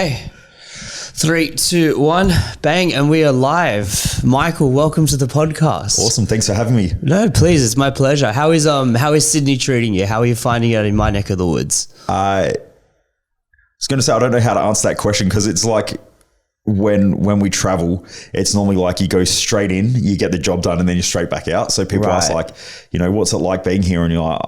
Hey, 3, 2, 1, bang, and we are live. Michael, welcome to the podcast. Awesome, thanks for having me. No, please, it's my pleasure. How is Sydney treating you? How are you finding it in my neck of the woods? I was going to say, I don't know how to answer that question because it's like when we travel, it's normally like you go straight in, you get the job done, and then you're straight back out. So people ask like, what's it like being here? And you're like,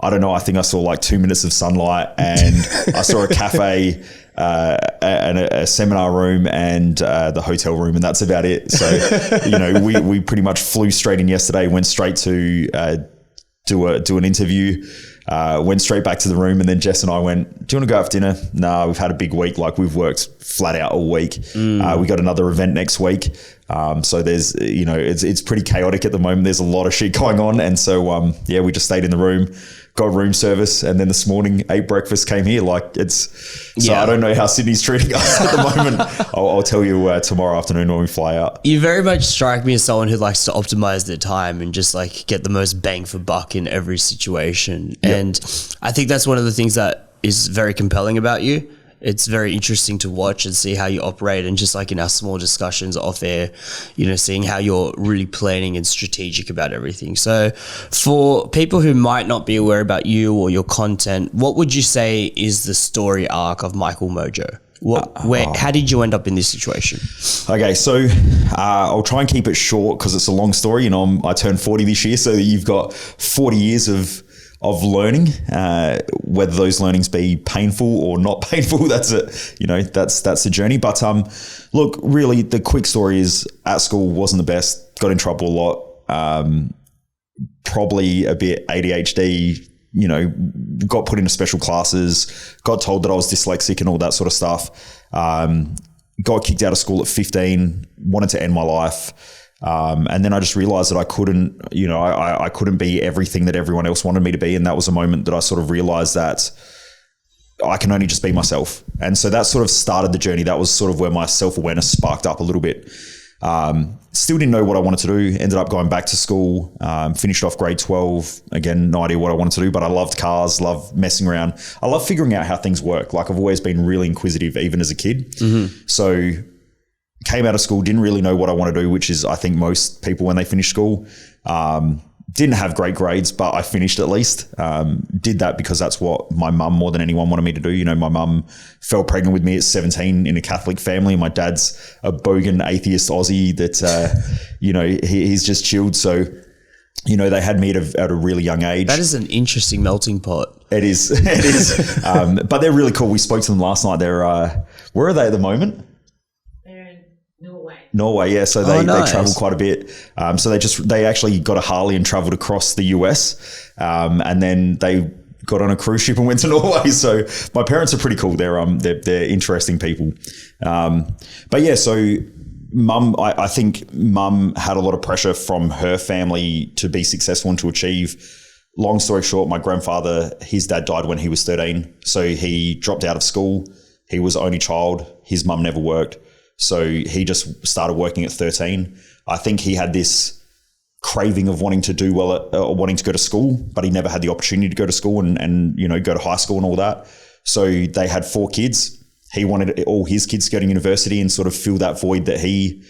I don't know. I think I saw like 2 minutes of sunlight, and I saw a cafe, and a seminar room, and the hotel room, and that's about it. So, we pretty much flew straight in yesterday, went straight to do an interview, went straight back to the room, and then Jess and I went, do you want to go out for dinner? No, we've had a big week. Like, we've worked flat out all week. We got another event next week. So there's, it's pretty chaotic at the moment. There's a lot of shit going on. And so, we just stayed in the room, got room service, and then this morning ate breakfast, came here. Like, I don't know how Sydney's treating us at the moment. I'll tell you tomorrow afternoon when we fly out. You very much strike me as someone who likes to optimize their time and just like get the most bang for buck in every situation. Yep. And I think that's one of the things that is very compelling about you. It's very interesting to watch and see how you operate, and just like in our small discussions off air, seeing how you're really planning and strategic about everything. So for people who might not be aware about you or your content, what would you say is the story arc of Michael Mojo? How did you end up in this situation? Okay, so I'll try and keep it short because it's a long story. I turned 40 this year, so you've got 40 years of learning, whether those learnings be painful or not painful, that's the journey. But look, really the quick story is at school wasn't the best, got in trouble a lot, probably a bit ADHD, got put into special classes, got told that I was dyslexic and all that sort of stuff. Got kicked out of school at 15, wanted to end my life. And then I just realized that I couldn't, I couldn't be everything that everyone else wanted me to be. And that was a moment that I sort of realized that I can only just be myself. And so that sort of started the journey. That was sort of where my self-awareness sparked up a little bit. Still didn't know what I wanted to do. Ended up going back to school, finished off grade 12. Again, no idea what I wanted to do, but I loved cars, loved messing around. I love figuring out how things work. Like, I've always been really inquisitive, even as a kid. Mm-hmm. So came out of school, didn't really know what I want to do, which is, I think, most people when they finish school. Didn't have great grades, but I finished at least. Did that because that's what my mum more than anyone wanted me to do. My mum fell pregnant with me at 17 in a Catholic family. My dad's a bogan atheist Aussie that, he's just chilled. So, they had me at a really young age. That is an interesting melting pot. It is. But they're really cool. We spoke to them last night. They're, where are they at the moment? Norway, yeah. So they travel quite a bit. So they actually got a Harley and traveled across the US, and then they got on a cruise ship and went to Norway. So my parents are pretty cool. They're interesting people. But yeah, so mum, I think mum had a lot of pressure from her family to be successful and to achieve. Long story short, my grandfather, his dad died when he was 13. So he dropped out of school. He was only child. His mum never worked. So he just started working at 13. I think he had this craving of wanting to do well wanting to go to school, but he never had the opportunity to go to school and go to high school and all that. So they had 4 kids. He wanted all his kids to go to university and sort of fill that void that he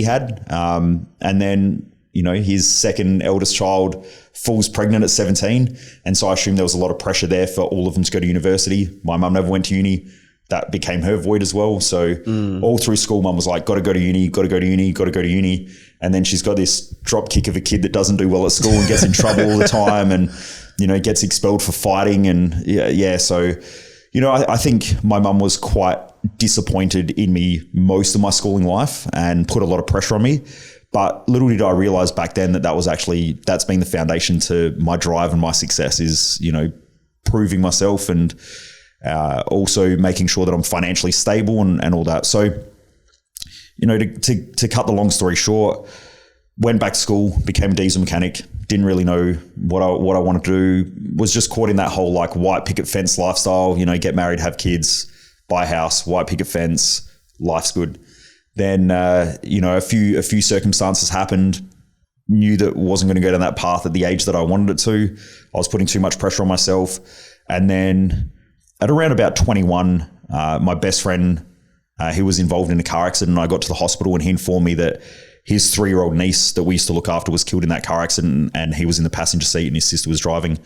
had. And then, his second eldest child falls pregnant at 17. And so I assume there was a lot of pressure there for all of them to go to university. My mum never went to uni. That became her void as well. So all through school, mum was like, got to go to uni, got to go to uni, got to go to uni. And then she's got this drop kick of a kid that doesn't do well at school and gets in trouble all the time and, gets expelled for fighting. And yeah. So, I think my mum was quite disappointed in me most of my schooling life and put a lot of pressure on me. But little did I realize back then that's been the foundation to my drive and my success is, proving myself and also making sure that I'm financially stable and all that. So, to cut the long story short, went back to school, became a diesel mechanic, didn't really know what I wanted to do, was just caught in that whole like white picket fence lifestyle, get married, have kids, buy a house, white picket fence, life's good. Then, a few circumstances happened, knew that wasn't going to go down that path at the age that I wanted it to. I was putting too much pressure on myself. And then at around about 21, My best friend, he was involved in a car accident, and I got to the hospital and he informed me that his 3-year-old niece that we used to look after was killed in that car accident, and he was in the passenger seat and his sister was driving.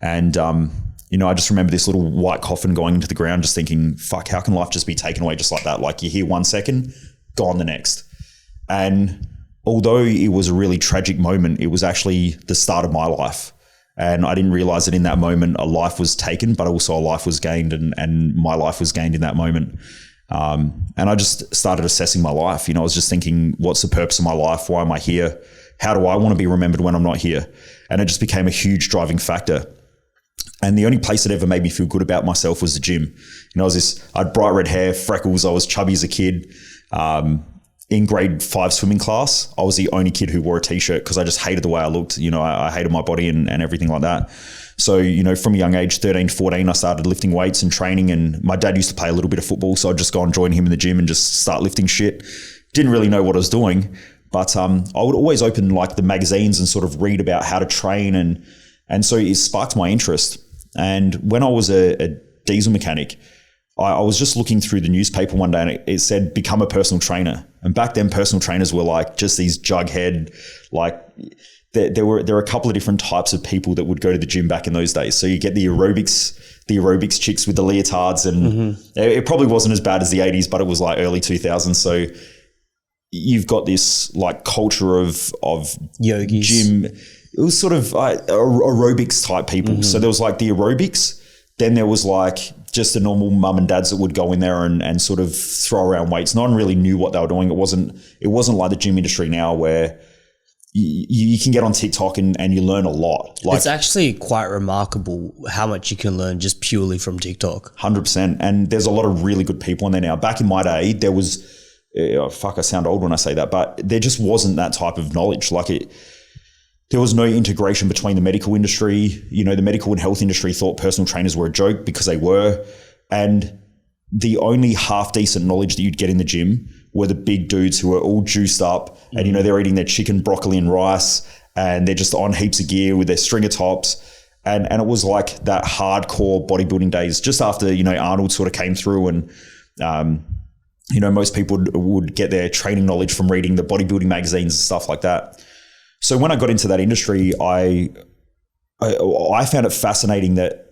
And, I just remember this little white coffin going into the ground, just thinking, fuck, how can life just be taken away just like that? Like, you're here 1 second, gone the next. And although it was a really tragic moment, it was actually the start of my life. And I didn't realize that in that moment, a life was taken, but also a life was gained, and my life was gained in that moment. And I just started assessing my life. I was just thinking, what's the purpose of my life? Why am I here? How do I want to be remembered when I'm not here? And it just became a huge driving factor. And the only place that ever made me feel good about myself was the gym. I had bright red hair, freckles. I was chubby as a kid. In grade 5 swimming class, I was the only kid who wore a t-shirt because I just hated the way I looked. I hated my body and everything like that. So, from a young age, 13 to 14, I started lifting weights and training, and my dad used to play a little bit of football. So I'd just go and join him in the gym and just start lifting shit. Didn't really know what I was doing, but I would always open like the magazines and sort of read about how to train. And so it sparked my interest. And when I was a diesel mechanic, I was just looking through the newspaper one day and it said, become a personal trainer. And back then, personal trainers were like just these jughead, like there were a couple of different types of people that would go to the gym back in those days. So you get the aerobics chicks with the leotards, and it probably wasn't as bad as the 80s, but it was like early 2000s. So you've got this like culture of yogis. Gym. It was sort of aerobics type people. So there was like the aerobics. Then there was like just the normal mum and dads that would go in there and sort of throw around weights. No one really knew what they were doing. It wasn't like the gym industry now where you can get on TikTok and you learn a lot. Like, it's actually quite remarkable how much you can learn just purely from TikTok. 100%. And there's a lot of really good people in there now. Back in my day, there was, I sound old when I say that, but there just wasn't that type of knowledge. There was no integration between the medical industry. The medical and health industry thought personal trainers were a joke because they were. And the only half decent knowledge that you'd get in the gym were the big dudes who were all juiced up and, they're eating their chicken, broccoli and rice, and they're just on heaps of gear with their stringer tops. And it was like that hardcore bodybuilding days just after, Arnold sort of came through, and, most people would get their training knowledge from reading the bodybuilding magazines and stuff like that. So when I got into that industry, I found it fascinating that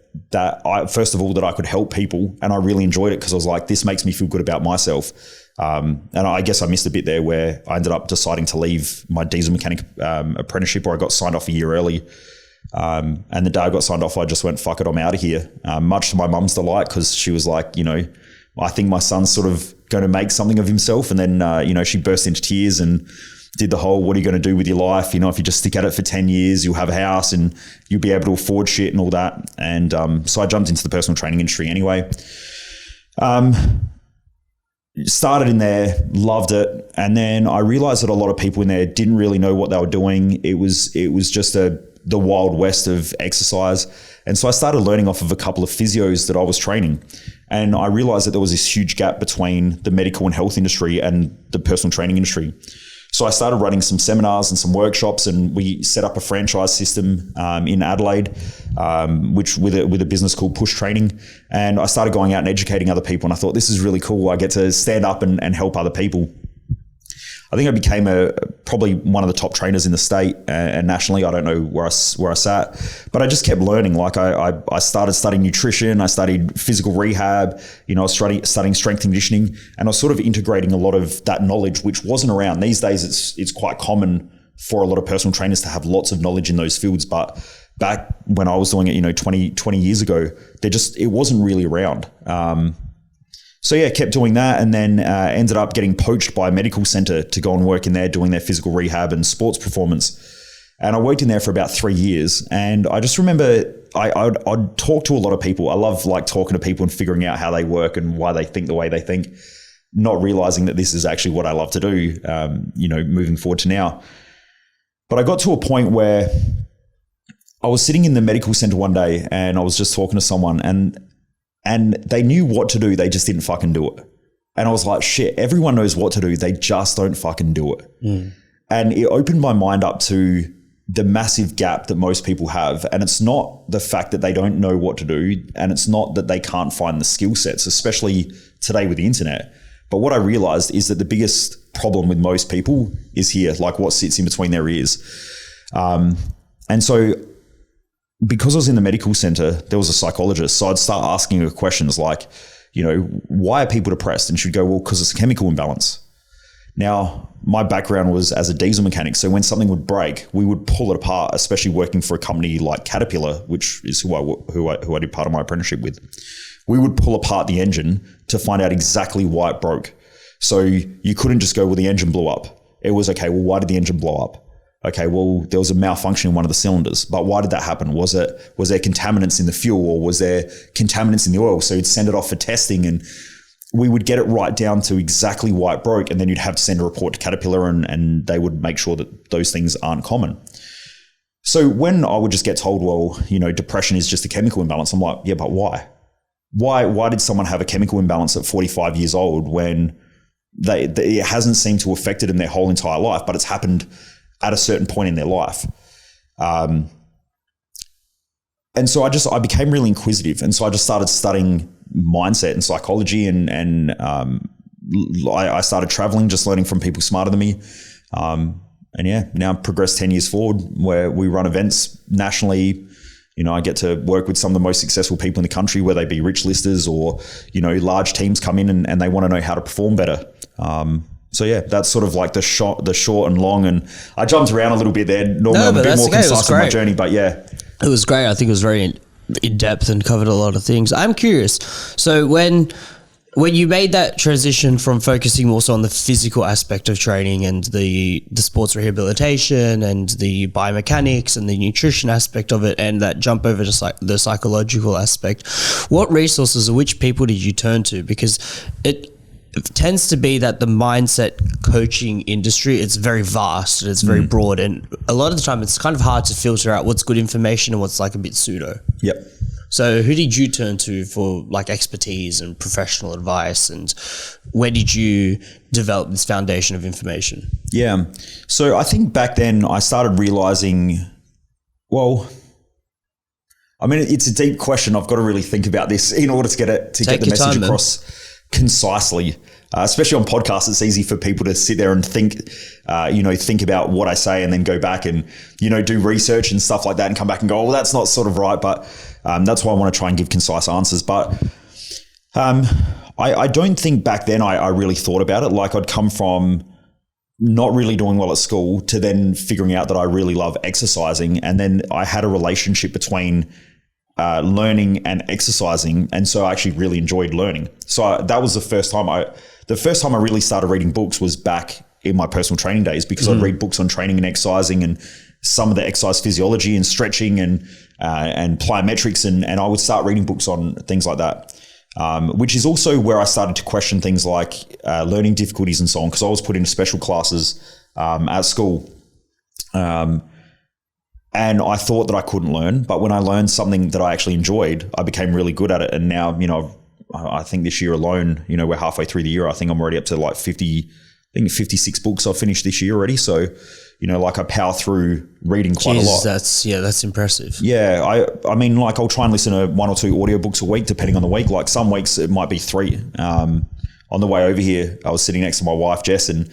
I, first of all, that I could help people, and I really enjoyed it because I was like, this makes me feel good about myself. And I guess I missed a bit there where I ended up deciding to leave my diesel mechanic apprenticeship, where I got signed off a year early. And the day I got signed off, I just went, fuck it, I'm out of here. Much to my mum's delight, because she was like, I think my son's sort of going to make something of himself. And then, she burst into tears and did the whole, what are you going to do with your life? If you just stick at it for 10 years, you'll have a house and you'll be able to afford shit and all that. And so I jumped into the personal training industry anyway. Started in there, loved it. And then I realized that a lot of people in there didn't really know what they were doing. It was just the wild west of exercise. And so I started learning off of a couple of physios that I was training. And I realized that there was this huge gap between the medical and health industry and the personal training industry. So I started running some seminars and some workshops, and we set up a franchise system in Adelaide, which with a business called Push Training. And I started going out and educating other people, and I thought, this is really cool. I get to stand up and help other people. I think I became probably one of the top trainers in the state and nationally. I don't know where I sat, but I just kept learning. Like I started studying nutrition. I studied physical rehab. I was studying strength conditioning, and I was sort of integrating a lot of that knowledge, which wasn't around. These days, it's quite common for a lot of personal trainers to have lots of knowledge in those fields. But back when I was doing it, 20 years ago, it wasn't really around. So yeah, kept doing that, and then ended up getting poached by a medical center to go and work in there doing their physical rehab and sports performance. And I worked in there for about 3 years. And I just remember I'd talk to a lot of people. I love talking to people and figuring out how they work and why they think the way they think, not realizing that this is actually what I love to do, moving forward to now. But I got to a point where I was sitting in the medical center one day and I was just talking to someone, and they knew what to do. They just didn't fucking do it. And I was like, shit, everyone knows what to do. They just don't fucking do it. And it opened my mind up to the massive gap that most people have. And it's not the fact that they don't know what to do, and it's not that they can't find the skill sets, especially today with the internet. But what I realized is that the biggest problem with most people is here, like what sits in between their ears. And so because I was in the medical center, there was a psychologist. So I'd start asking her questions like, why are people depressed? And she'd go, well, because it's a chemical imbalance. Now, my background was as a diesel mechanic. So when something would break, we would pull it apart, especially working for a company like Caterpillar, which is who I did part of my apprenticeship with. We would pull apart the engine to find out exactly why it broke. So you couldn't just go, well, the engine blew up. It was, okay, well, why did the engine blow up? Okay, well, there was a malfunction in one of the cylinders, but why did that happen? Was there contaminants in the fuel, or was there contaminants in the oil? So you'd send it off for testing, and we would get it right down to exactly why it broke. And then you'd have to send a report to Caterpillar, and they would make sure that those things aren't common. So when I would just get told, well, depression is just a chemical imbalance, I'm like, yeah, but why? Why did someone have a chemical imbalance at 45 years old when it hasn't seemed to affect it in their whole entire life, but it's happened at a certain point in their life? And so I became really inquisitive. And so I just started studying mindset and psychology, and I started traveling, just learning from people smarter than me. Now I've progressed 10 years forward, where we run events nationally. I get to work with some of the most successful people in the country, whether they be rich listers or, large teams come in and they want to know how to perform better. So yeah, that's sort of like the short and long. And I jumped around a little bit there. Normally I'm a bit more concise in my journey, but yeah. It was great. I think it was very in depth and covered a lot of things. I'm curious. So when you made that transition from focusing also on the physical aspect of training and the sports rehabilitation and the biomechanics and the nutrition aspect of it, and that jump over to the psychological aspect, what resources or which people did you turn to? Because it tends to be that the mindset coaching industry, it's very vast and it's very broad, and a lot of the time it's kind of hard to filter out what's good information and what's like a bit pseudo. Yep. So who did you turn to for like expertise and professional advice, and where did you develop this foundation of information? Yeah. So I think back then I started realizing, well, I mean, it's a deep question. I've got to really think about this in order to get the message across concisely. Especially on podcasts, it's easy for people to sit there and think about what I say and then go back and, do research and stuff like that and come back and go, oh, well, that's not sort of right. But that's why I want to try and give concise answers. But I don't think back then I really thought about it. Like I'd come from not really doing well at school to then figuring out that I really love exercising. And then I had a relationship between learning and exercising. And so I actually really enjoyed learning. So that was the first time I really started reading books was back in my personal training days, because I'd read books on training and exercising and some of the exercise physiology and stretching and plyometrics. And I would start reading books on things like that, which is also where I started to question things like learning difficulties and so on, because I was put into special classes at school. And I thought that I couldn't learn, but when I learned something that I actually enjoyed, I became really good at it. And now, I think this year alone, we're halfway through the year. I think I'm already up to like 56 books I've finished this year already. So, I power through reading quite a lot. That's impressive. Yeah. I mean, like I'll try and listen to 1 or 2 audiobooks a week, depending on the week. Like some weeks it might be 3. On the way over here, I was sitting next to my wife, Jess, and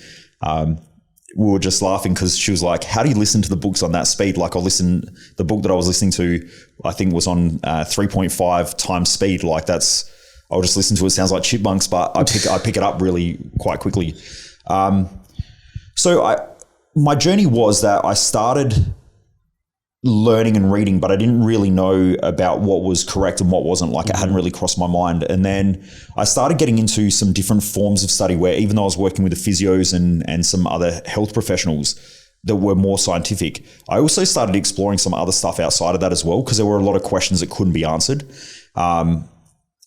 we were just laughing because she was like, how do you listen to the books on that speed? Like the book that I was listening to, I think was on 3.5 times speed. Like I'll just listen to it. It sounds like chipmunks, but I pick it up really quite quickly. My journey was that I started learning and reading, but I didn't really know about what was correct and what wasn't. Like it hadn't really crossed my mind. And then I started getting into some different forms of study where, even though I was working with the physios and some other health professionals that were more scientific, I also started exploring some other stuff outside of that as well, because there were a lot of questions that couldn't be answered. And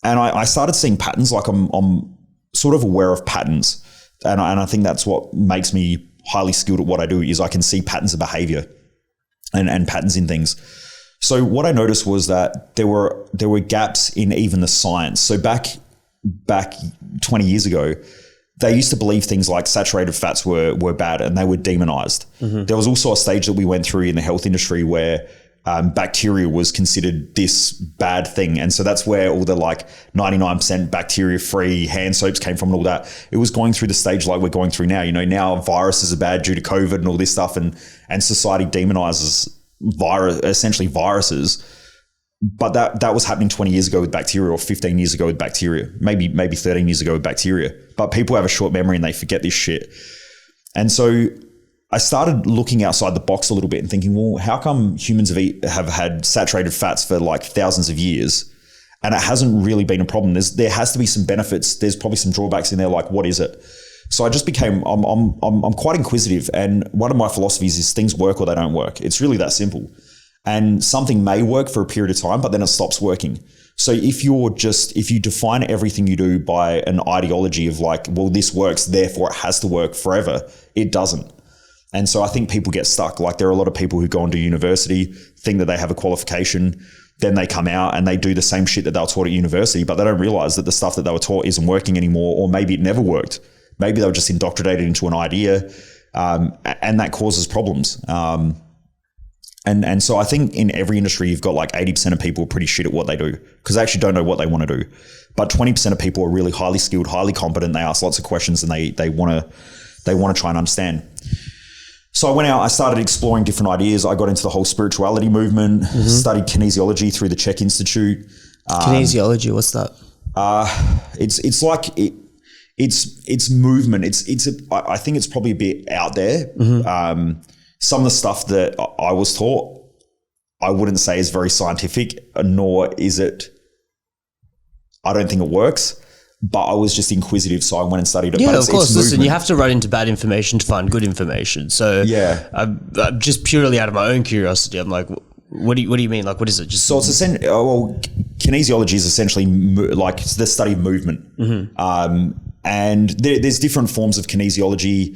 I started seeing patterns. Like I'm sort of aware of patterns. And I think that's what makes me highly skilled at what I do, is I can see patterns of behavior and patterns in things. So what I noticed was that there were gaps in even the science. So back 20 years ago, they used to believe things like saturated fats were bad and they were demonized. There was also a stage that we went through in the health industry where bacteria was considered this bad thing. And so that's where all the like 99% bacteria free hand soaps came from and all that. It was going through the stage like we're going through now. You know, now viruses are bad due to COVID and all this stuff, and society demonizes essentially viruses. But that was happening 20 years ago with bacteria, or 15 years ago with bacteria, maybe 13 years ago with bacteria. But people have a short memory and they forget this shit. And so I started looking outside the box a little bit and thinking, well, how come humans have had saturated fats for like thousands of years and it hasn't really been a problem? There has to be some benefits. There's probably some drawbacks in there. Like, what is it? So I just became, I'm quite inquisitive. And one of my philosophies is things work or they don't work. It's really that simple. And something may work for a period of time, but then it stops working. So if you define everything you do by an ideology of like, well, this works, therefore it has to work forever, it doesn't. And so I think people get stuck. Like there are a lot of people who go into university, think that they have a qualification, then they come out and they do the same shit that they were taught at university, but they don't realize that the stuff that they were taught isn't working anymore, or maybe it never worked. Maybe they were just indoctrinated into an idea, and that causes problems. And so I think in every industry, you've got like 80% of people are pretty shit at what they do because they actually don't know what they want to do. But 20% of people are really highly skilled, highly competent. They ask lots of questions and they want to try and understand. So I went out, I started exploring different ideas. I got into the whole spirituality movement, studied kinesiology through the Czech Institute. Kinesiology, what's that? It's like it's movement. I think it's probably a bit out there. Some of the stuff that I was taught, I wouldn't say is very scientific, nor is it, I don't think it works, but I was just inquisitive. So I went and studied it. Yeah, but of course. Listen, you have to run into bad information to find good information. So yeah, I'm just purely out of my own curiosity. I'm like, what do you mean? Like, what is it? Just so it's essentially, kinesiology is essentially like the study of movement. And there's different forms of kinesiology.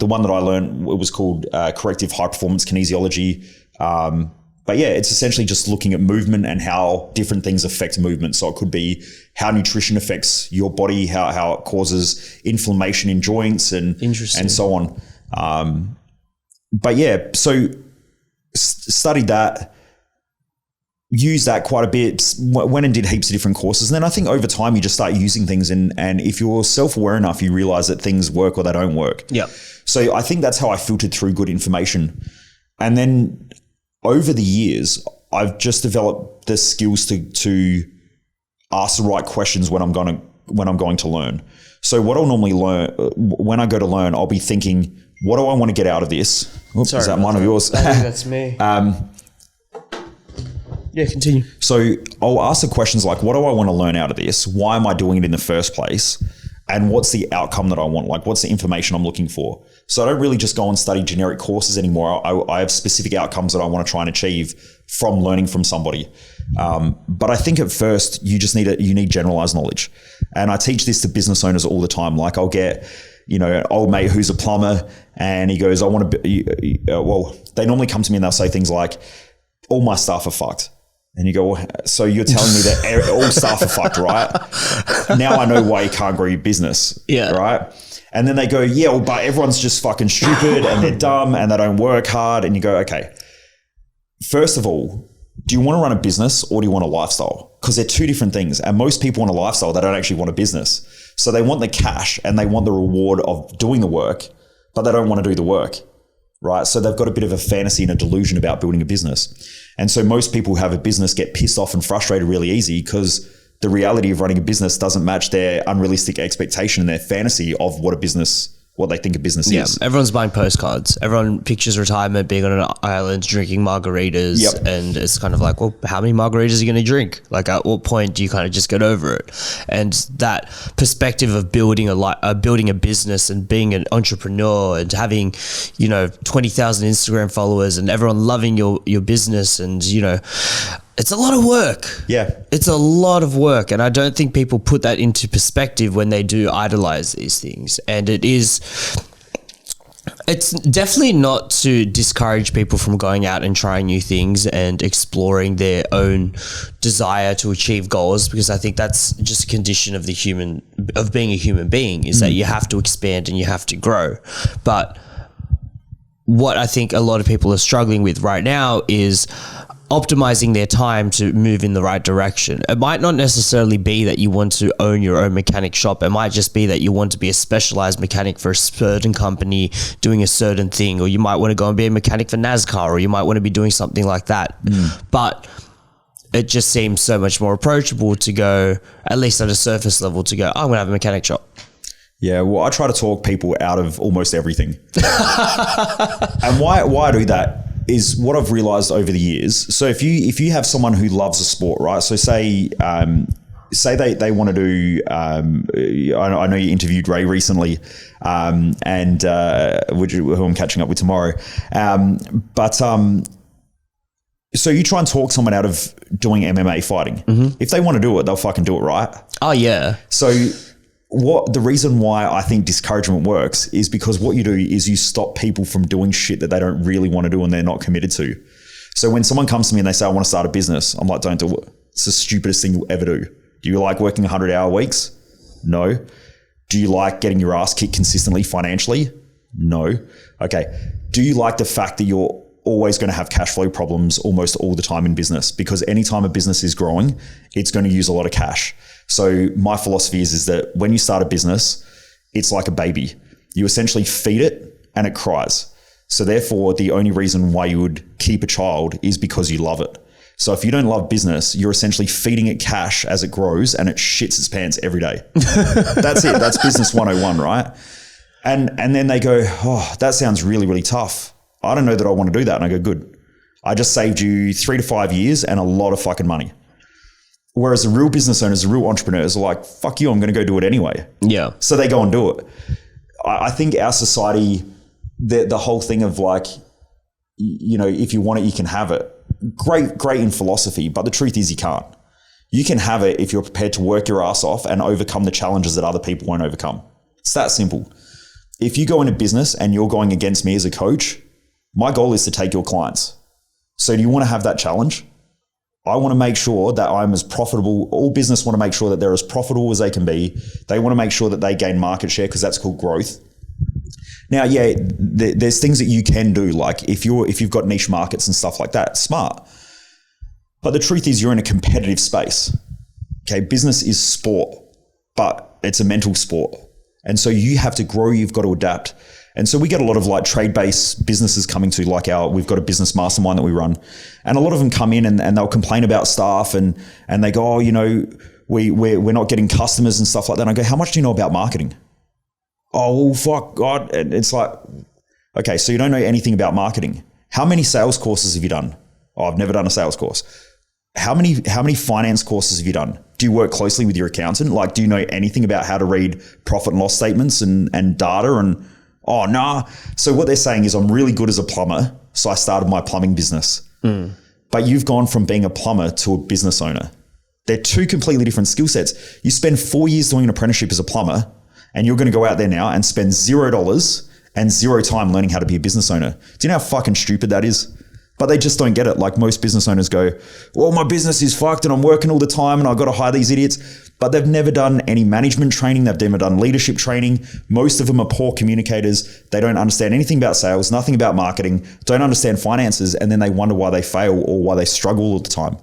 The one that I learned, it was called corrective high performance kinesiology. But yeah, it's essentially just looking at movement and how different things affect movement. So it could be how nutrition affects your body, how it causes inflammation in joints and so on. But yeah, so studied that, used that quite a bit, went and did heaps of different courses. And then I think over time you just start using things and if you're self-aware enough, you realize that things work or they don't work. Yeah. So I think that's how I filtered through good information. And then over the years, I've just developed the skills to ask the right questions when I'm going to learn. So what I'll normally learn, when I go to learn, I'll be thinking, what do I want to get out of this? Oops, is that mine or yours? I think that's me. Yeah, continue. So I'll ask the questions like, what do I want to learn out of this? Why am I doing it in the first place? And what's the outcome that I want? Like, what's the information I'm looking for? So I don't really just go and study generic courses anymore. I have specific outcomes that I want to try and achieve from learning from somebody. But I think at first you just need generalized knowledge. And I teach this to business owners all the time. Like I'll get, an old mate who's a plumber and he goes, I want to be, well, they normally come to me and they'll say things like, all my staff are fucked. And you go, well, so you're telling me that all staff are fucked, right? Now I know why you can't grow your business, right? And then they go, yeah, well, but everyone's just fucking stupid and they're dumb and they don't work hard. And you go, okay, first of all, do you want to run a business or do you want a lifestyle? Because they're two different things. And most people want a lifestyle, they don't actually want a business. So they want the cash and they want the reward of doing the work, but they don't want to do the work. Right. So they've got a bit of a fantasy and a delusion about building a business. And so most people who have a business get pissed off and frustrated really easy because the reality of running a business doesn't match their unrealistic expectation and their fantasy of what they think a business is. Everyone's buying postcards. Everyone pictures retirement being on an island drinking margaritas. Yep. And it's kind of like, well, how many margaritas are you going to drink? Like at what point do you kind of just get over it? And that perspective of building a business and being an entrepreneur and having, 20,000 Instagram followers and everyone loving your business and, it's a lot of work. Yeah. It's a lot of work. And I don't think people put that into perspective when they do idolize these things. And it's It's definitely not to discourage people from going out and trying new things and exploring their own desire to achieve goals, because I think that's just a condition of being a human being, is that you have to expand and you have to grow. But what I think a lot of people are struggling with right now is optimizing their time to move in the right direction. It might not necessarily be that you want to own your own mechanic shop. It might just be that you want to be a specialized mechanic for a certain company doing a certain thing, or you might want to go and be a mechanic for NASCAR, or you might want to be doing something like that. But it just seems so much more approachable to go, at least at a surface level, to go, I'm going to have a mechanic shop. Yeah, well, I try to talk people out of almost everything. And why I do that is what I've realized over the years. So if you have someone who loves a sport, right? So say they want to do, I know you interviewed Ray recently, who I'm catching up with tomorrow. So you try and talk someone out of doing MMA fighting. If they want to do it, they'll fucking do it, right? Oh yeah. So the reason why I think discouragement works is because what you do is you stop people from doing shit that they don't really want to do and they're not committed to. So when someone comes to me and they say, I want to start a business, I'm like, don't do it. It's the stupidest thing you'll ever do. Do you like working 100-hour weeks? No. Do you like getting your ass kicked consistently financially? No. Okay. Do you like the fact that you're always going to have cash flow problems almost all the time in business? Because anytime a business is growing, it's going to use a lot of cash. So my philosophy is that when you start a business, it's like a baby. You essentially feed it and it cries. So therefore, the only reason why you would keep a child is because you love it. So if you don't love business, you're essentially feeding it cash as it grows and it shits its pants every day. That's it. That's business 101, right? And then they go, oh, that sounds really, really tough. I don't know that I want to do that. And I go, good. I just saved you 3 to 5 years and a lot of fucking money. Whereas the real business owners, the real entrepreneurs are like, fuck you, I'm going to go do it anyway. Yeah. So they go and do it. I think our society, the whole thing of like, you know, if you want it, you can have it. Great in philosophy, but the truth is you can't. You can have it if you're prepared to work your ass off and overcome the challenges that other people won't overcome. It's that simple. If you go into business and you're going against me as a coach, my goal is to take your clients. So do you want to have that challenge? I want to make sure that I'm as profitable. All business want to make sure that they're as profitable as they can be. They want to make sure that they gain market share because that's called growth. Now, yeah, there's things that you can do, like if you've got niche markets and stuff like that, smart. But the truth is you're in a competitive space. Okay, business is sport, but it's a mental sport. And so you have to grow, you've got to adapt. And so we get a lot of like trade-based businesses coming to like we've got a business mastermind that we run. And a lot of them come in and they'll complain about staff and they go, oh, you know, we're not getting customers and stuff like that. And I go, how much do you know about marketing? Oh, well, fuck God. And it's like, okay, so you don't know anything about marketing. How many sales courses have you done? Oh, I've never done a sales course. How many finance courses have you done? Do you work closely with your accountant? Like, do you know anything about how to read profit and loss statements and data? And oh, nah. So what they're saying is I'm really good as a plumber. So I started my plumbing business. But you've gone from being a plumber to a business owner. They're two completely different skill sets. You spend 4 years doing an apprenticeship as a plumber and you're going to go out there now and spend $0 and 0 time learning how to be a business owner. Do you know how fucking stupid that is? But they just don't get it. Like most business owners go, well, my business is fucked and I'm working all the time and I've got to hire these idiots. But they've never done any management training. They've never done leadership training. Most of them are poor communicators. They don't understand anything about sales, nothing about marketing, don't understand finances. And then they wonder why they fail or why they struggle all the time.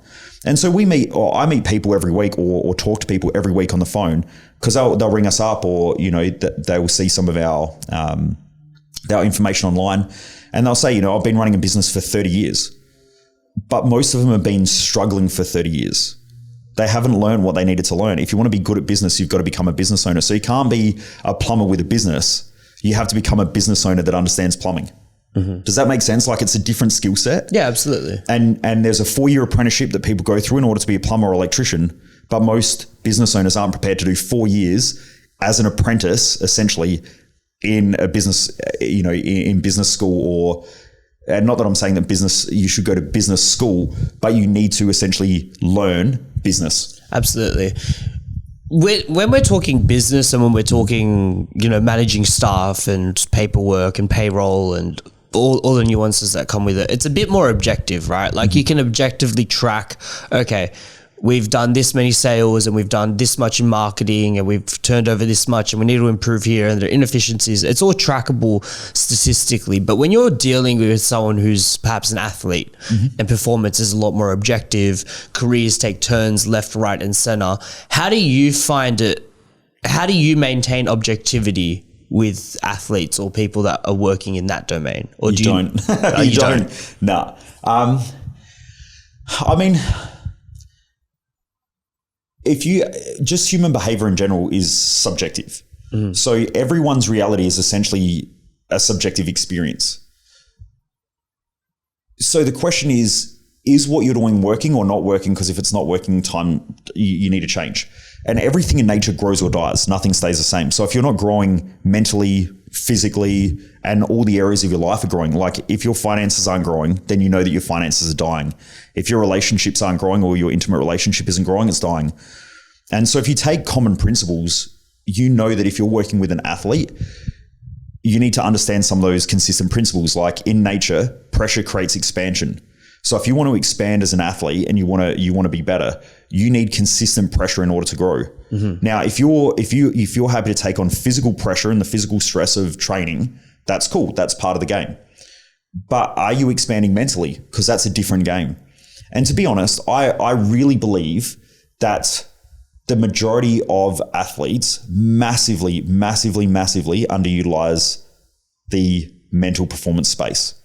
And so I meet people every week or talk to people every week on the phone because they'll ring us up or, you know, they will see some of our information online. And they'll say, you know, I've been running a business for 30 years, but most of them have been struggling for 30 years. They haven't learned what they needed to learn. If you want to be good at business, you've got to become a business owner. So you can't be a plumber with a business. You have to become a business owner that understands plumbing. Does that make sense? Like it's a different skill set. Yeah, absolutely. And there's a 4-year apprenticeship that people go through in order to be a plumber or electrician, but most business owners aren't prepared to do 4 years as an apprentice, essentially, in a business, you know, in business school and not that I'm saying that you should go to business school, but you need to essentially learn business. Absolutely. when we're talking business and when we're talking, managing staff and paperwork and payroll and all the nuances that come with it, it's a bit more objective, right? Like you can objectively track, okay, we've done this many sales and we've done this much in marketing and we've turned over this much and we need to improve here and there are inefficiencies. It's all trackable statistically. But when you're dealing with someone who's perhaps an athlete and performance is a lot more objective, careers take turns left, right, and center, how do you find it? How do you maintain objectivity with athletes or people that are working in that domain? Or you don't. You don't. No. I mean, if you just human behavior in general is subjective. So everyone's reality is essentially a subjective experience. So the question is what you're doing working or not working? Because if it's not working, you need to change. And everything in nature grows or dies. Nothing stays the same. So if you're not growing mentally, physically, and all the areas of your life are growing, like if your finances aren't growing, then you know that your finances are dying. If your relationships aren't growing or your intimate relationship isn't growing, it's dying. And so if you take common principles, you know that if you're working with an athlete, you need to understand some of those consistent principles. Like in nature, pressure creates expansion. So if you want to expand as an athlete and you want to be better, you need consistent pressure in order to grow. Now, if you're happy to take on physical pressure and the physical stress of training, that's cool. That's part of the game. But are you expanding mentally? Because that's a different game. And to be honest, I really believe that the majority of athletes massively, massively, massively underutilize the mental performance space.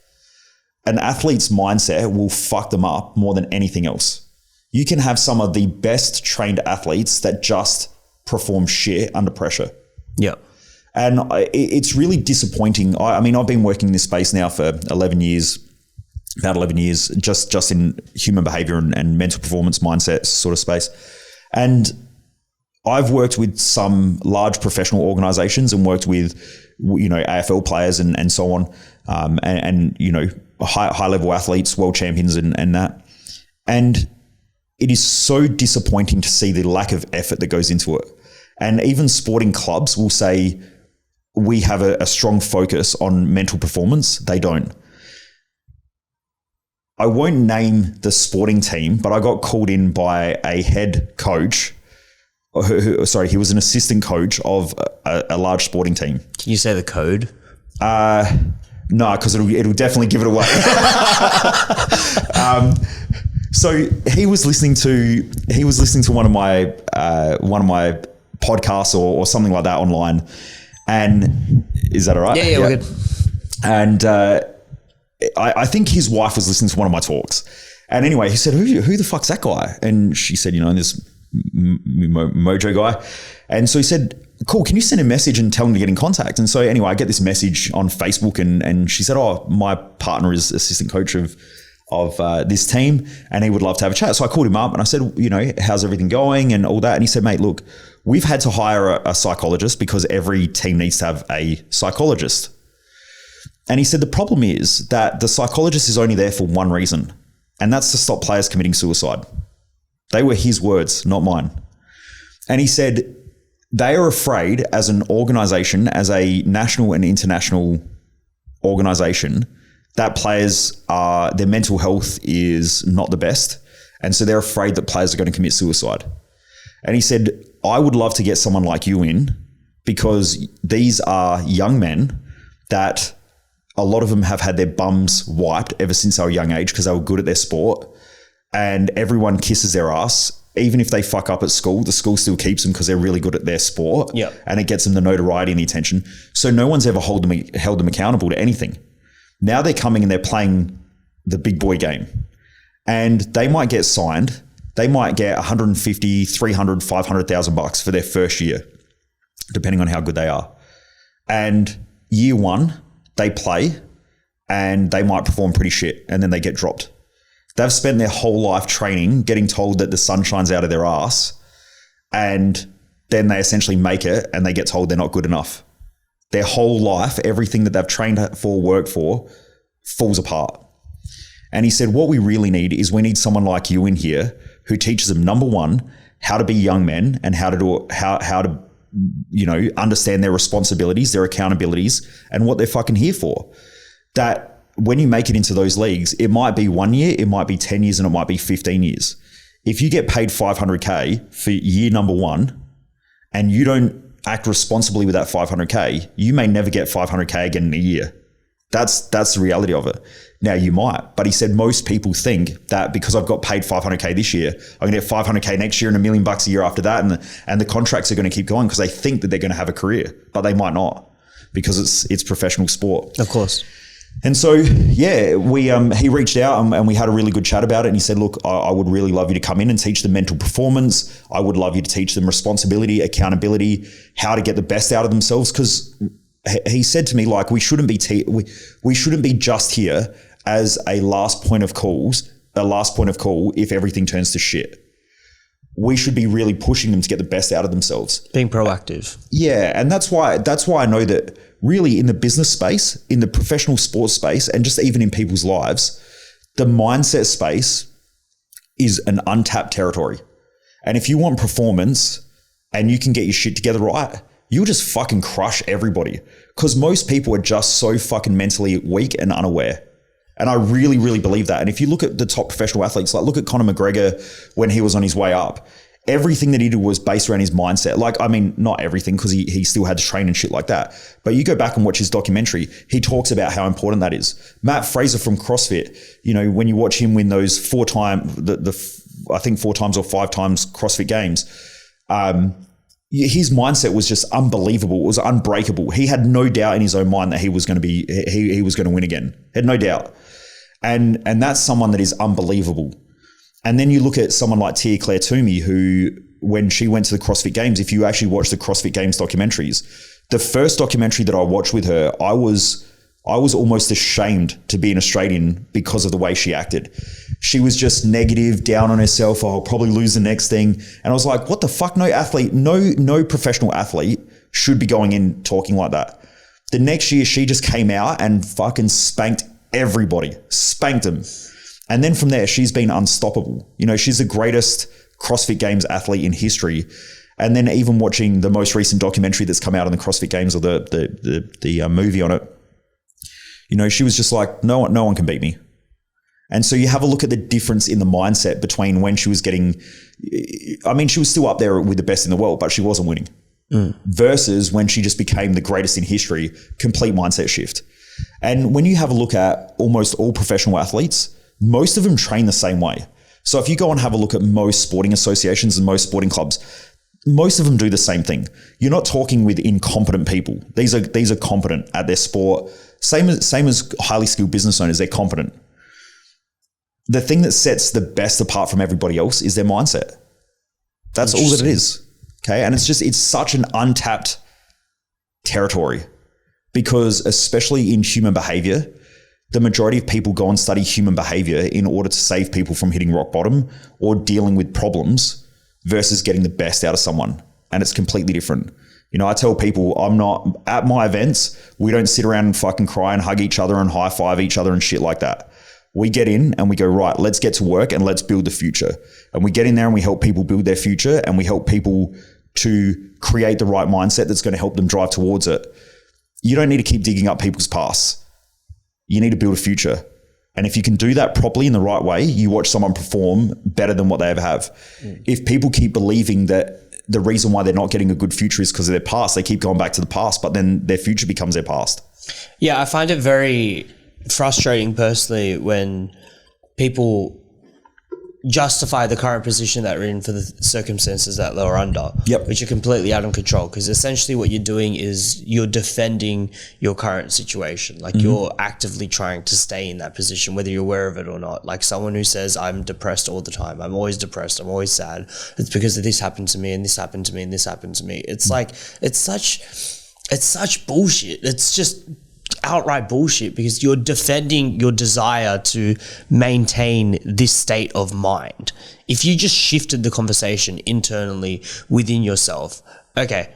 An athlete's mindset will fuck them up more than anything else. You can have some of the best trained athletes that just perform shit under pressure. Yeah. And it's really disappointing. I mean, I've been working in this space now for 11 years, just in human behavior and mental performance mindset sort of space. And I've worked with some large professional organizations and worked with, AFL players and so on, and high level athletes, world champions and that. And it is so disappointing to see the lack of effort that goes into it. And even sporting clubs will say, we have a strong focus on mental performance. They don't. I won't name the sporting team, but I got called in by a head coach. He was an assistant coach of a large sporting team. Can you say the code? No, because it'll definitely give it away. So he was listening to one of my podcasts or something like that online. And is that all right? Yeah, we're good. And I think his wife was listening to one of my talks. And anyway, he said, who the fuck's that guy? And she said, this Mojo guy. And so he said, cool, can you send a message and tell him to get in contact? And so anyway, I get this message on Facebook and she said, my partner is assistant coach of this team and he would love to have a chat. So I called him up and I said, how's everything going and all that? And he said, mate, look, we've had to hire a psychologist because every team needs to have a psychologist. And he said, the problem is that the psychologist is only there for one reason, and that's to stop players committing suicide. They were his words, not mine. And he said, they are afraid as an organization, as a national and international organization, that their mental health is not the best. And so they're afraid that players are going to commit suicide. And he said, I would love to get someone like you in because these are young men that a lot of them have had their bums wiped ever since they were a young age because they were good at their sport, and everyone kisses their ass. Even if they fuck up at school, the school still keeps them because they're really good at their sport. Yep. And it gets them the notoriety and the attention. So no one's ever held them accountable to anything. Now they're coming and they're playing the big boy game, and they might get signed. They might get 150, 300, 500,000 bucks for their first year, depending on how good they are. And year one, they play and they might perform pretty shit and then they get dropped. They've spent their whole life training, getting told that the sun shines out of their ass, and then they essentially make it and they get told they're not good enough. Their whole life, everything that they've trained for, worked for, falls apart. And he said, what we really need is we need someone like you in here who teaches them, number one, how to be young men and how to understand their responsibilities, their accountabilities, and what they're fucking here for. That when you make it into those leagues, it might be 1 year, it might be 10 years, and it might be 15 years. If you get paid $500K for year number 1 and you don't act responsibly with that $500K, you may never get $500K again in a year. That's the reality of it. Now you might, but he said most people think that because I've got paid $500K this year, I'm going to get $500K next year and $1 million a year after that, and the contracts are going to keep going because they think that they're going to have a career, but they might not because it's professional sport. Of course. And so, yeah, he reached out and we had a really good chat about it. And he said, look, I would really love you to come in and teach them mental performance. I would love you to teach them responsibility, accountability, how to get the best out of themselves. Because he said to me, like, we shouldn't be just here as a last point of call if everything turns to shit. We should be really pushing them to get the best out of themselves. Being proactive. Yeah. And that's why I know that really in the business space, in the professional sports space, and just even in people's lives, the mindset space is an untapped territory. And if you want performance and you can get your shit together right, you'll just fucking crush everybody. Because most people are just so fucking mentally weak and unaware. And I really, really believe that. And if you look at the top professional athletes, like look at Conor McGregor when he was on his way up, everything that he did was based around his mindset. Like, I mean, not everything because he still had to train and shit like that. But you go back and watch his documentary, he talks about how important that is. Matt Fraser from CrossFit, when you watch him win those 4 times or 5 times CrossFit games, his mindset was just unbelievable. It was unbreakable. He had no doubt in his own mind that he was going to win again. He had no doubt. And that's someone that is unbelievable. And then you look at someone like Tia Claire Toomey, who, when she went to the CrossFit Games, if you actually watch the CrossFit Games documentaries, the first documentary that I watched with her, I was almost ashamed to be an Australian because of the way she acted. She was just negative, down on herself. Oh, I'll probably lose the next thing. And I was like, what the fuck? No professional athlete should be going in talking like that. The next year, she just came out and fucking spanked everybody, spanked them. And then from there, she's been unstoppable. She's the greatest CrossFit Games athlete in history. And then even watching the most recent documentary that's come out on the CrossFit Games, or the movie on it, she was just like, no one can beat me. And so you have a look at the difference in the mindset between when she was she was still up there with the best in the world, but she wasn't winning. Versus when she just became the greatest in history, complete mindset shift. And when you have a look at almost all professional athletes, most of them train the same way. So if you go and have a look at most sporting associations and most sporting clubs, most of them do the same thing. You're not talking with incompetent people. These are competent at their sport. Same as highly skilled business owners, they're competent. The thing that sets the best apart from everybody else is their mindset. That's all that it is. Okay. And it's such an untapped territory because especially in human behavior, the majority of people go and study human behavior in order to save people from hitting rock bottom or dealing with problems versus getting the best out of someone. And it's completely different. I tell people I'm not at my events. We don't sit around and fucking cry and hug each other and high five each other and shit like that. We get in and we go, right, let's get to work and let's build the future. And we get in there and we help people build their future and we help people to create the right mindset that's going to help them drive towards it. You don't need to keep digging up people's pasts. You need to build a future. And if you can do that properly in the right way, you watch someone perform better than what they ever have. If people keep believing that the reason why they're not getting a good future is because of their past, they keep going back to the past, but then their future becomes their past. Yeah, I find it very frustrating personally when people justify the current position that we're in for the circumstances that they're under, which are completely out of control. Because essentially what you're doing is you're defending your current situation. Like you're actively trying to stay in that position, whether you're aware of it or not. Like someone who says, I'm depressed all the time. I'm always depressed. I'm always sad. It's because of this happened to me and this happened to me and this happened to me. It's like, it's such bullshit. It's just outright bullshit because you're defending your desire to maintain this state of mind. If you just shifted the conversation internally within yourself, okay,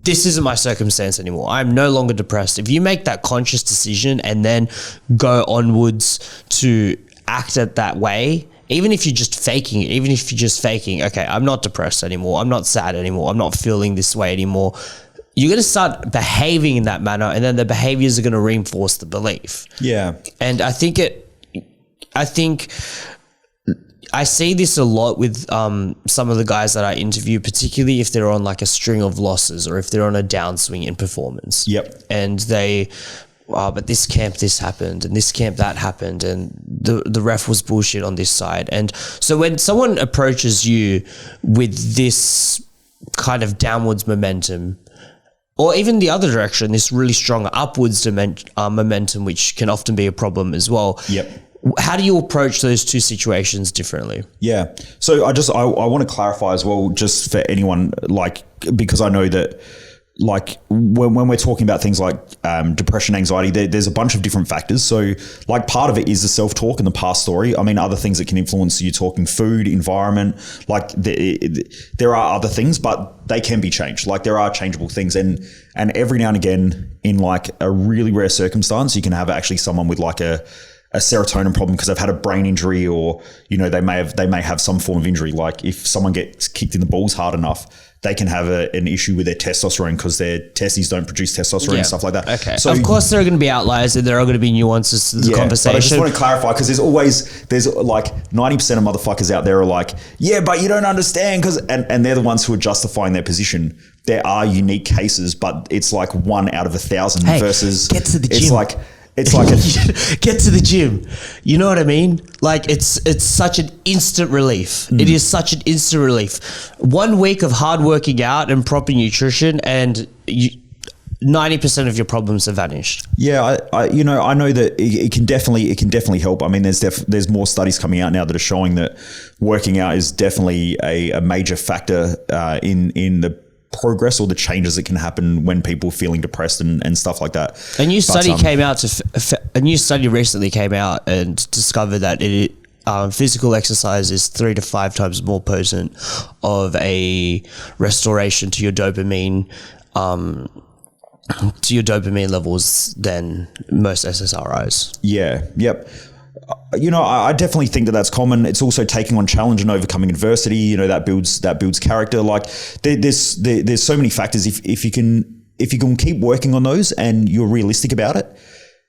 this isn't my circumstance anymore. I'm no longer depressed. If you make that conscious decision and then go onwards to act it that way, even if you're just faking it, okay, I'm not depressed anymore, I'm not sad anymore, I'm not feeling this way anymore, you're going to start behaving in that manner, and then the behaviors are going to reinforce the belief. Yeah. And I think I see this a lot with some of the guys that I interview, particularly if they're on like a string of losses or if they're on a downswing in performance. Yep. And they, but this camp, this happened, and this camp, that happened, and the ref was bullshit on this side. And so when someone approaches you with this kind of downwards momentum, or even the other direction, this really strong upwards momentum, which can often be a problem as well. Yep. How do you approach those two situations differently? Yeah. So I want to clarify as well, just for anyone, like, because I know that, like, when we're talking about things like depression, anxiety, there's a bunch of different factors. So, like, part of it is the self-talk and the past story. I mean, other things that can influence you talking food, environment, like there are other things, but they can be changed. Like, there are changeable things. And every now and again, in like a really rare circumstance, you can have actually someone with like a serotonin problem because they've had a brain injury, or, you know, they may have some form of injury. Like if someone gets kicked in the balls hard enough, they can have an issue with their testosterone because their testes don't produce testosterone and stuff like that. Okay. So of course there are going to be outliers and there are going to be nuances to the conversation. But I just want to clarify, because there's like 90% of motherfuckers out there are like, yeah, but you don't understand, and they're the ones who are justifying their position. There are unique cases, but it's like 1 out of 1,000 versus get to the gym. It's like get to the gym. You know what I mean? Like it's such an instant relief. It is such an instant relief. 1 week of hard working out and proper nutrition, and 90% of your problems have vanished. Yeah, I know that it can definitely help. I mean, there's more studies coming out now that are showing that working out is definitely a major factor in the progress or the changes that can happen when people are feeling depressed and stuff like that. A new study recently came out and discovered that physical exercise is 3 to 5 times more potent of a restoration to your dopamine levels than most SSRIs. Yeah. Yep. You know, I definitely think that that's common. It's also taking on challenge and overcoming adversity. You know, that builds character. Like there's so many factors. If you can keep working on those and you're realistic about it,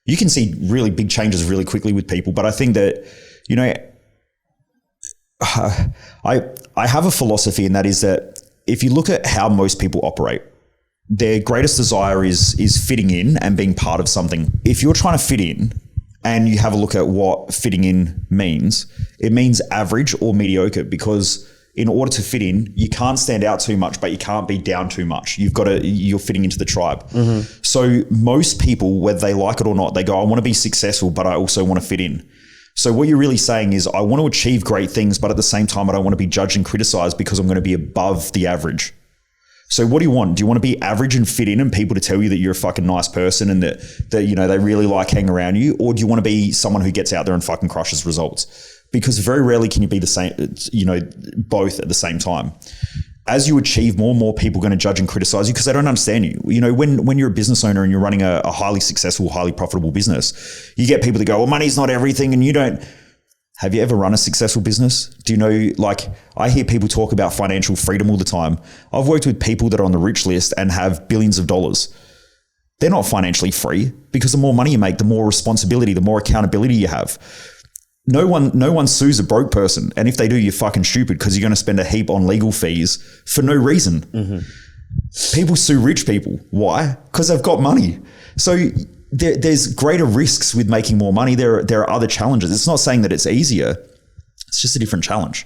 you can see really big changes really quickly with people. But I think that, you know, I have a philosophy, and that is that if you look at how most people operate, their greatest desire is fitting in and being part of something. If you're trying to fit in, and you have a look at what fitting in means, it means average or mediocre, because in order to fit in, you can't stand out too much, but you can't be down too much. You're fitting into the tribe. Mm-hmm. So most people, whether they like it or not, they go, I want to be successful, but I also want to fit in. So what you're really saying is, I want to achieve great things, but at the same time, I don't want to be judged and criticized because I'm going to be above the average. So what do you want? Do you want to be average and fit in and people to tell you that you're a fucking nice person and that you know, they really like hanging around you? Or do you want to be someone who gets out there and fucking crushes results? Because very rarely can you be the same, you know, both at the same time. As you achieve more people are going to judge and criticize you because they don't understand you. You know, when you're a business owner and you're running a highly successful, highly profitable business, you get people that go, well, money's not everything, and you don't. Have you ever run a successful business? Do you know, like, I hear people talk about financial freedom all the time. I've worked with people that are on the rich list and have billions of dollars. They're not financially free, because the more money you make, the more responsibility, the more accountability you have. No one sues a broke person. And if they do, you're fucking stupid, because you're going to spend a heap on legal fees for no reason. Mm-hmm. People sue rich people. Why? Because they've got money. So there's greater risks with making more money. There are other challenges. It's not saying that it's easier. It's just a different challenge.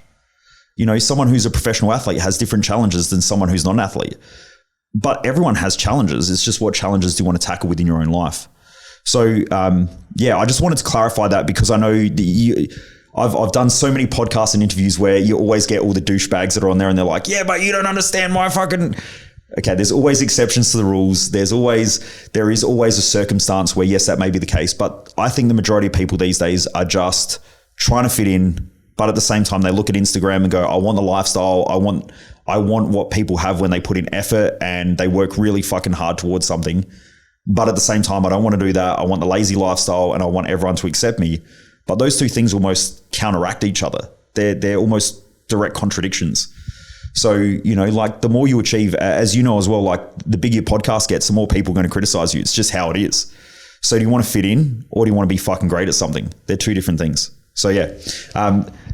You know, someone who's a professional athlete has different challenges than someone who's not an athlete. But everyone has challenges. It's just what challenges do you want to tackle within your own life? So, I just wanted to clarify that, because I know I've done so many podcasts and interviews where you always get all the douchebags that are on there and they're like, yeah, but you don't understand my fucking... Okay, there's always exceptions to the rules. There is always a circumstance where, yes, that may be the case. But I think the majority of people these days are just trying to fit in. But at the same time, they look at Instagram and go, I want the lifestyle. I want what people have when they put in effort and they work really fucking hard towards something. But at the same time, I don't want to do that. I want the lazy lifestyle and I want everyone to accept me. But those two things almost counteract each other. they're almost direct contradictions. So, you know, like the more you achieve, as you know as well, like the bigger your podcast gets, the more people are going to criticize you. It's just how it is. So do you want to fit in or do you want to be fucking great at something? They're two different things. So yeah.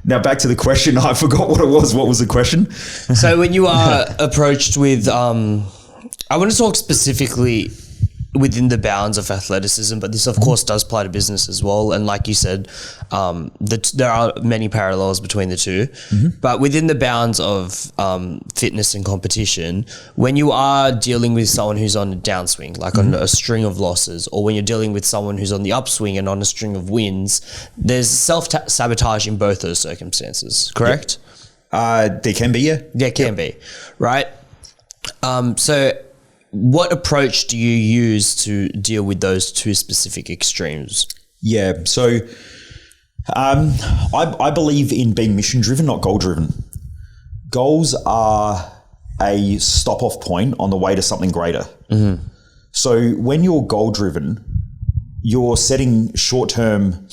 Now back to the question. I forgot what it was. What was the question? So when you are approached with, I want to talk specifically within the bounds of athleticism, but this of course does apply to business as well. And like you said, there are many parallels between the two, but within the bounds of fitness and competition, when you are dealing with someone who's on a downswing, like on a string of losses, or when you're dealing with someone who's on the upswing and on a string of wins, there's self-sabotage in both those circumstances, correct? There can be, yeah. There can be, right? So what approach do you use to deal with those two specific extremes? Yeah, so I believe in being mission driven, not goal driven. Goals are a stop off point on the way to something greater. So when you're goal driven, you're setting short term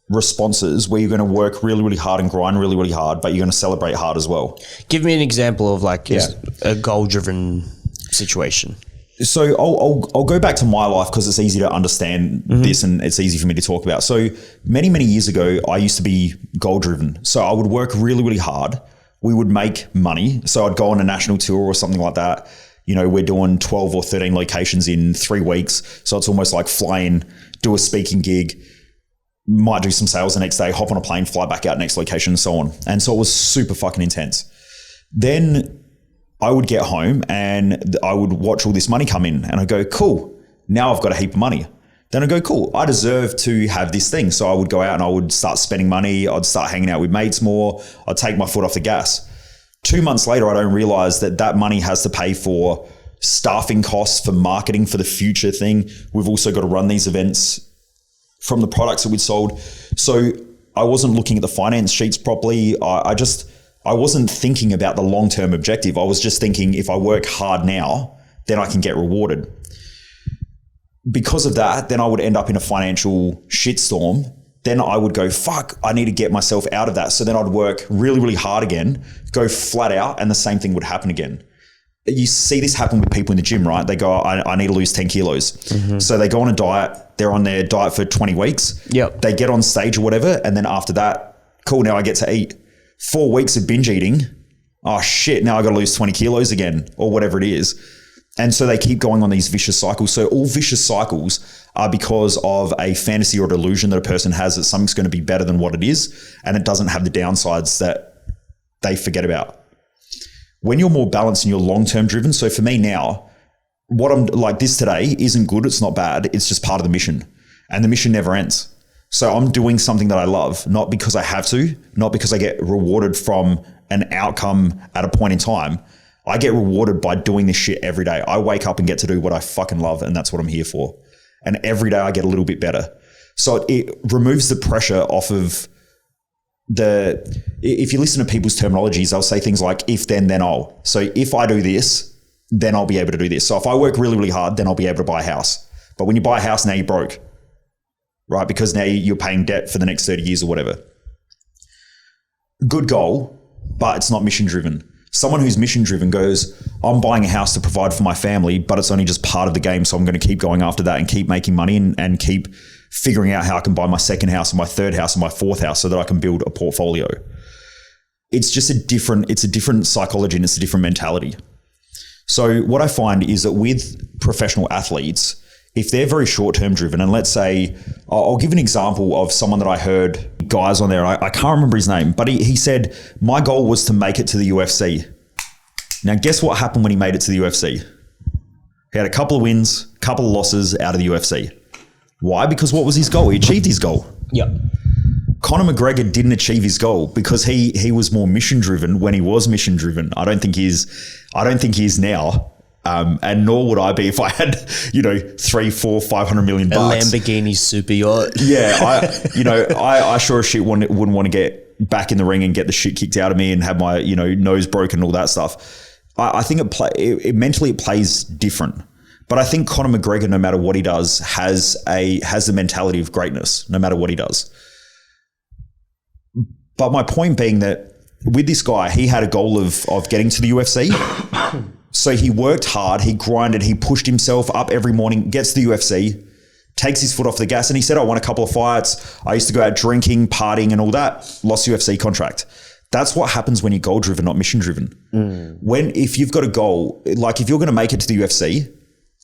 responses where you're going to work really, really hard and grind really, really hard, but you're going to celebrate hard as well. Give me an example of like a goal driven situation. So I'll go back to my life because it's easy to understand this and it's easy for me to talk about. So many, many years ago, I used to be goal driven. So I would work really, really hard. We would make money. So I'd go on a national tour or something like that. You know, we're doing 12 or 13 locations in 3 weeks. So it's almost like fly in, do a speaking gig, might do some sales the next day, hop on a plane, fly back out next location and so on. And so it was super fucking intense. Then I would get home and I would watch all this money come in and I go, cool, now I've got a heap of money. Then I go, cool, I deserve to have this thing. So I would go out and I would start spending money. I'd start hanging out with mates more. I'd take my foot off the gas. 2 months later, I don't realize that money has to pay for staffing costs, for marketing, for the future thing. We've also got to run these events from the products that we'd sold. So I wasn't looking at the finance sheets properly. I wasn't thinking about the long-term objective. I was just thinking if I work hard now, then I can get rewarded. Because of that, then I would end up in a financial shitstorm. Then I would go, fuck, I need to get myself out of that. So then I'd work really, really hard again, go flat out, and the same thing would happen again. You see this happen with people in the gym, right? They go, I need to lose 10 kilos. So they go on a diet. They're on their diet for 20 weeks. Yep. They get on stage or whatever. And then after that, cool, now I get to eat. 4 weeks of binge eating. Oh shit, now I got to lose 20 kilos again or whatever it is. And so they keep going on these vicious cycles. So all vicious cycles are because of a fantasy or delusion that a person has that something's going to be better than what it is. And it doesn't have the downsides that they forget about. When you're more balanced and you're long-term driven. So for me now, what I'm like this today isn't good. It's not bad. It's just part of the mission and the mission never ends. So I'm doing something that I love, not because I have to, not because I get rewarded from an outcome at a point in time. I get rewarded by doing this shit every day. I wake up and get to do what I fucking love, and that's what I'm here for. And every day I get a little bit better. So it removes the pressure off of if you listen to people's terminologies, they'll say things like if then I'll. So if I do this, then I'll be able to do this. So if I work really, really hard, then I'll be able to buy a house. But when you buy a house, now you're broke. Right? Because now you're paying debt for the next 30 years or whatever. Good goal, but it's not mission driven. Someone who's mission driven goes, I'm buying a house to provide for my family, but it's only just part of the game. So I'm going to keep going after that and keep making money and keep figuring out how I can buy my second house and my third house and my fourth house so that I can build a portfolio. It's just a different psychology and it's a different mentality. So what I find is that with professional athletes, if they're very short-term driven, and let's say, I'll give an example of someone that I heard guys on there, I can't remember his name, but he said, my goal was to make it to the UFC. Now, guess what happened when he made it to the UFC? He had a couple of wins, a couple of losses out of the UFC. Why? Because what was his goal? He achieved his goal. Yep. Conor McGregor didn't achieve his goal because he was more mission driven when he was mission driven. I don't think he is now. And nor would I be if I had, 3, 4, 500 million bucks. A Lamborghini super yacht. Yeah. I sure as shit wouldn't want to get back in the ring and get the shit kicked out of me and have my, nose broken and all that stuff. I think it mentally plays different. But I think Conor McGregor, no matter what he does, has the mentality of greatness, no matter what he does. But my point being that with this guy, he had a goal of getting to the UFC. So he worked hard, he grinded, he pushed himself up every morning, gets to the UFC, takes his foot off the gas, and he said, I won a couple of fights. I used to go out drinking, partying and all that. Lost UFC contract. That's what happens when you're goal-driven, not mission-driven. If you've got a goal, like if you're going to make it to the UFC,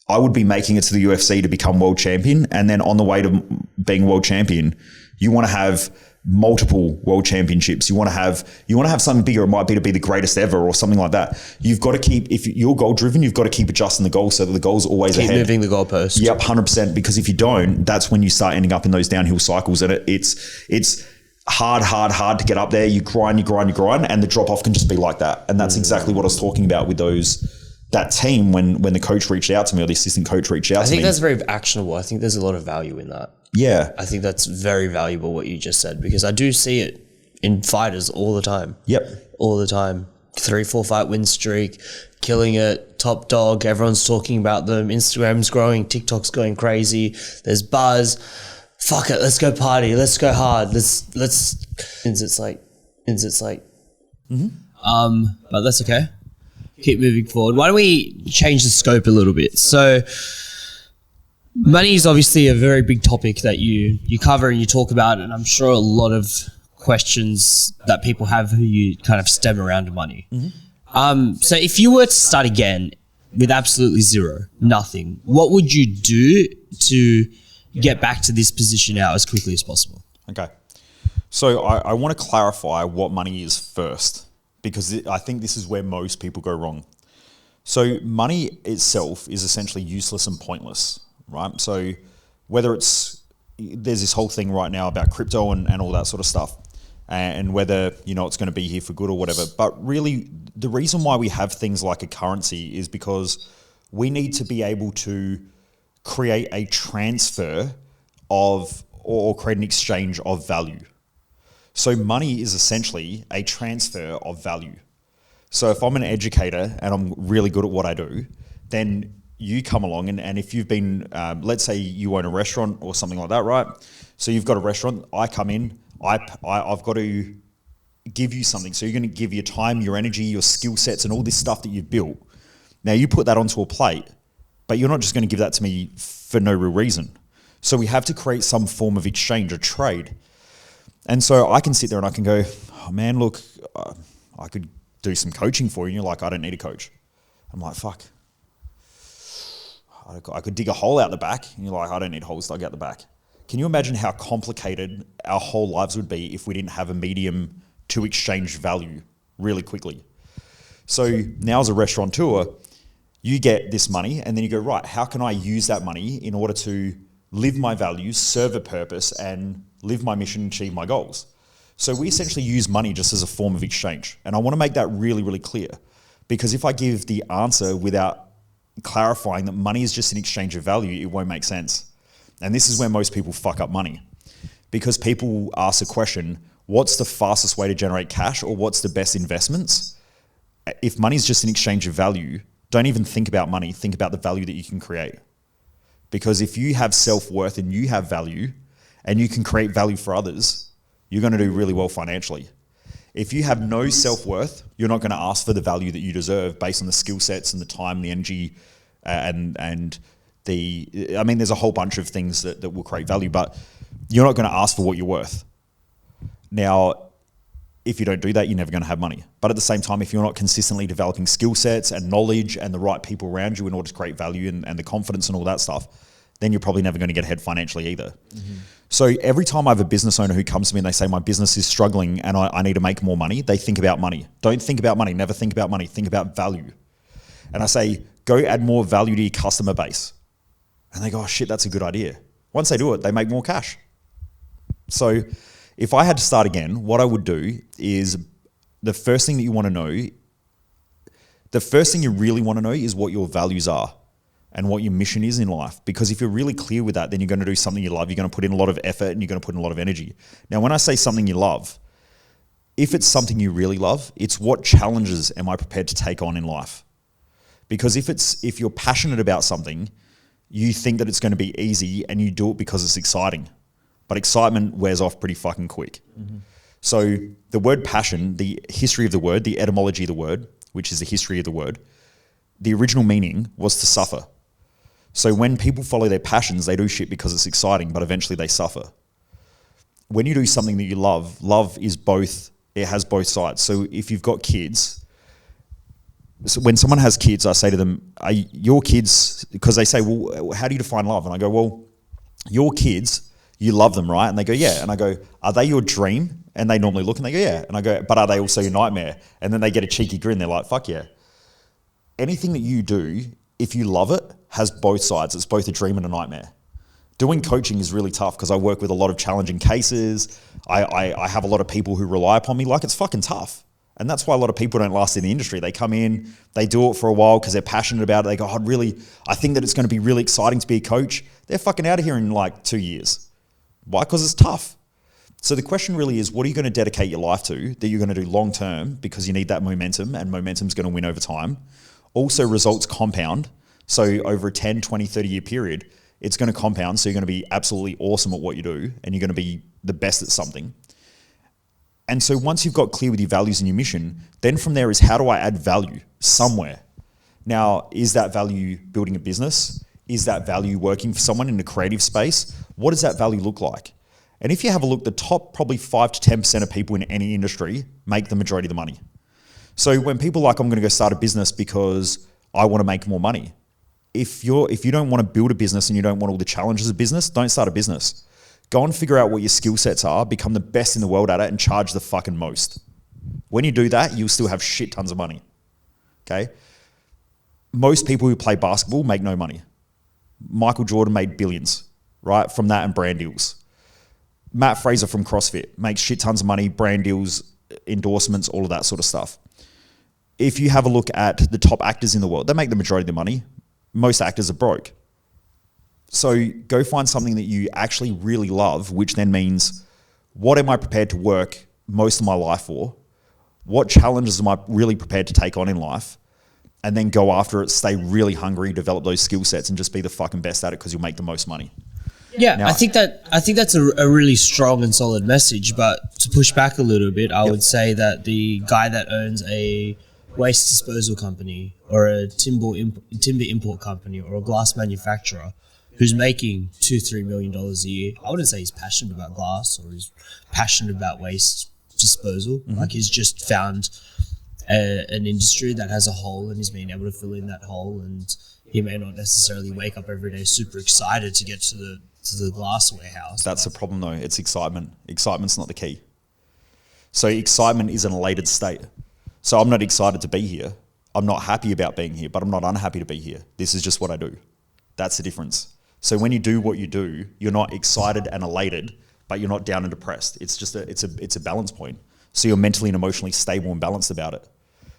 I would be making it to the UFC to become world champion. And then on the way to being world champion, you want to have multiple world championships. You want to have something bigger. It might be to be the greatest ever or something like that. You've got to keep, if you're goal driven, you've got to keep adjusting the goal so that the goal's always ahead. Keep moving the goalpost. Yep, 100%. Because if you don't, that's when you start ending up in those downhill cycles. And it's hard to get up there. You grind, and the drop off can just be like that. And that's exactly what I was talking about with that team when the coach reached out to me, or the assistant coach reached out to me. I think that's very actionable. I think there's a lot of value in that. Yeah. I think that's very valuable what you just said, because I do see it in fighters all the time. Yep. All the time. 3-4 fight win streak, killing it, top dog, everyone's talking about them, Instagram's growing, TikTok's going crazy, there's buzz. Fuck it, let's go party, let's go hard, let's it's like but that's okay. Keep moving forward. Why don't we change the scope a little bit? So money is obviously a very big topic that you cover and you talk about, and I'm sure a lot of questions that people have who you kind of stem around money. So if you were to start again with absolutely zero, nothing, what would you do to get back to this position now as quickly as possible? Okay. So I want to clarify what money is first, because I think this is where most people go wrong. So money itself is essentially useless and pointless, right? So there's this whole thing right now about crypto and all that sort of stuff, and whether, it's going to be here for good or whatever. But really, the reason why we have things like a currency is because we need to be able to create a transfer of, or create an exchange of value. So money is essentially a transfer of value. So if I'm an educator and I'm really good at what I do, then you come along and if you've been, let's say you own a restaurant or something like that, right? So you've got a restaurant, I come in, I've got to give you something. So you're going to give your time, your energy, your skill sets and all this stuff that you've built. Now you put that onto a plate, but you're not just going to give that to me for no real reason. So we have to create some form of exchange or trade. And so I can sit there and I can go, oh man, look, I could do some coaching for you. And you're like, I don't need a coach. I'm like, fuck. I could dig a hole out the back. And you're like, I don't need holes dug out the back. Can you imagine how complicated our whole lives would be if we didn't have a medium to exchange value really quickly? So now as a restaurateur, you get this money and then you go, right, how can I use that money in order to live my values, serve a purpose and live my mission and achieve my goals? So we essentially use money just as a form of exchange. And I want to make that really, really clear, because if I give the answer without clarifying that money is just an exchange of value, it won't make sense. And this is where most people fuck up money, because people ask the question, what's the fastest way to generate cash, or what's the best investments? If money is just an exchange of value, don't even think about money, think about the value that you can create. Because if you have self-worth and you have value and you can create value for others, you're going to do really well financially. If you have no self-worth, you're not going to ask for the value that you deserve based on the skill sets and the time, the energy, there's a whole bunch of things that will create value, but you're not going to ask for what you're worth. Now, if you don't do that, you're never going to have money. But at the same time, if you're not consistently developing skill sets and knowledge and the right people around you in order to create value and the confidence and all that stuff, then you're probably never going to get ahead financially either. Mm-hmm. So every time I have a business owner who comes to me and they say, my business is struggling and I need to make more money, they think about money. Don't think about money. Never think about money. Think about value. And I say, go add more value to your customer base. And they go, oh shit, that's a good idea. Once they do it, they make more cash. So if I had to start again, what I would do is the first thing that you want to know, the first thing you really want to know is what your values are and what your mission is in life. Because if you're really clear with that, then you're going to do something you love. You're going to put in a lot of effort and you're going to put in a lot of energy. Now, when I say something you love, if it's something you really love, it's what challenges am I prepared to take on in life? Because if you're passionate about something, you think that it's going to be easy and you do it because it's exciting. But excitement wears off pretty fucking quick. Mm-hmm. So the word passion, the history of the word, the etymology of the word, which is the history of the word, the original meaning was to suffer. So when people follow their passions, they do shit because it's exciting, but eventually they suffer. When you do something that you love is both, it has both sides. So if you've got kids, so when someone has kids, I say to them, are your kids, because they say, well, how do you define love? And I go, well, your kids, you love them, right? And they go, yeah. And I go, are they your dream? And they normally look and they go, yeah. And I go, but are they also your nightmare? And then they get a cheeky grin. They're like, fuck yeah. Anything that you do, if you love it, has both sides. It's both a dream and a nightmare. Doing coaching is really tough because I work with a lot of challenging cases. I have a lot of people who rely upon me. Like, it's fucking tough. And that's why a lot of people don't last in the industry. They come in, they do it for a while because they're passionate about it. They go, I think that it's going to be really exciting to be a coach. They're fucking out of here in like 2 years. Why? Because it's tough. So the question really is, what are you going to dedicate your life to that you're going to do long term because you need that momentum, and momentum's going to win over time. Also, results compound. So over a 10, 20, 30 year period, it's going to compound. So you're going to be absolutely awesome at what you do, and you're going to be the best at something. And so once you've got clear with your values and your mission, then from there is, how do I add value somewhere? Now, is that value building a business? Is that value working for someone in a creative space? What does that value look like? And if you have a look, the top probably 5 to 10% of people in any industry make the majority of the money. So when people are like, I'm going to go start a business because I want to make more money. If you don't want to build a business and you don't want all the challenges of business, don't start a business. Go and figure out what your skill sets are, become the best in the world at it, and charge the fucking most. When you do that, you'll still have shit tons of money. Okay? Most people who play basketball make no money. Michael Jordan made billions, right? From that and brand deals. Matt Fraser from CrossFit makes shit tons of money, brand deals, endorsements, all of that sort of stuff. If you have a look at the top actors in the world, they make the majority of the money. Most actors are broke. So go find something that you actually really love, which then means, what am I prepared to work most of my life for? What challenges am I really prepared to take on in life? And then go after it, stay really hungry, develop those skill sets, and just be the fucking best at it because you'll make the most money. Yeah, now, I think that's a really strong and solid message. But to push back a little bit, I would say that the guy that owns a waste disposal company or a timber import company or a glass manufacturer who's making $2-3 million a year, I wouldn't say he's passionate about glass or he's passionate about waste disposal. Mm-hmm. Like, he's just found an industry that has a hole and he's been able to fill in that hole, and he may not necessarily wake up every day super excited to get to the glass warehouse. That's the problem though. It's excitement. Excitement's not the key. So excitement is an elated state. So I'm not excited to be here. I'm not happy about being here, but I'm not unhappy to be here. This is just what I do. That's the difference. So when you do what you do, you're not excited and elated, but you're not down and depressed. It's just it's a balance point. So you're mentally and emotionally stable and balanced about it.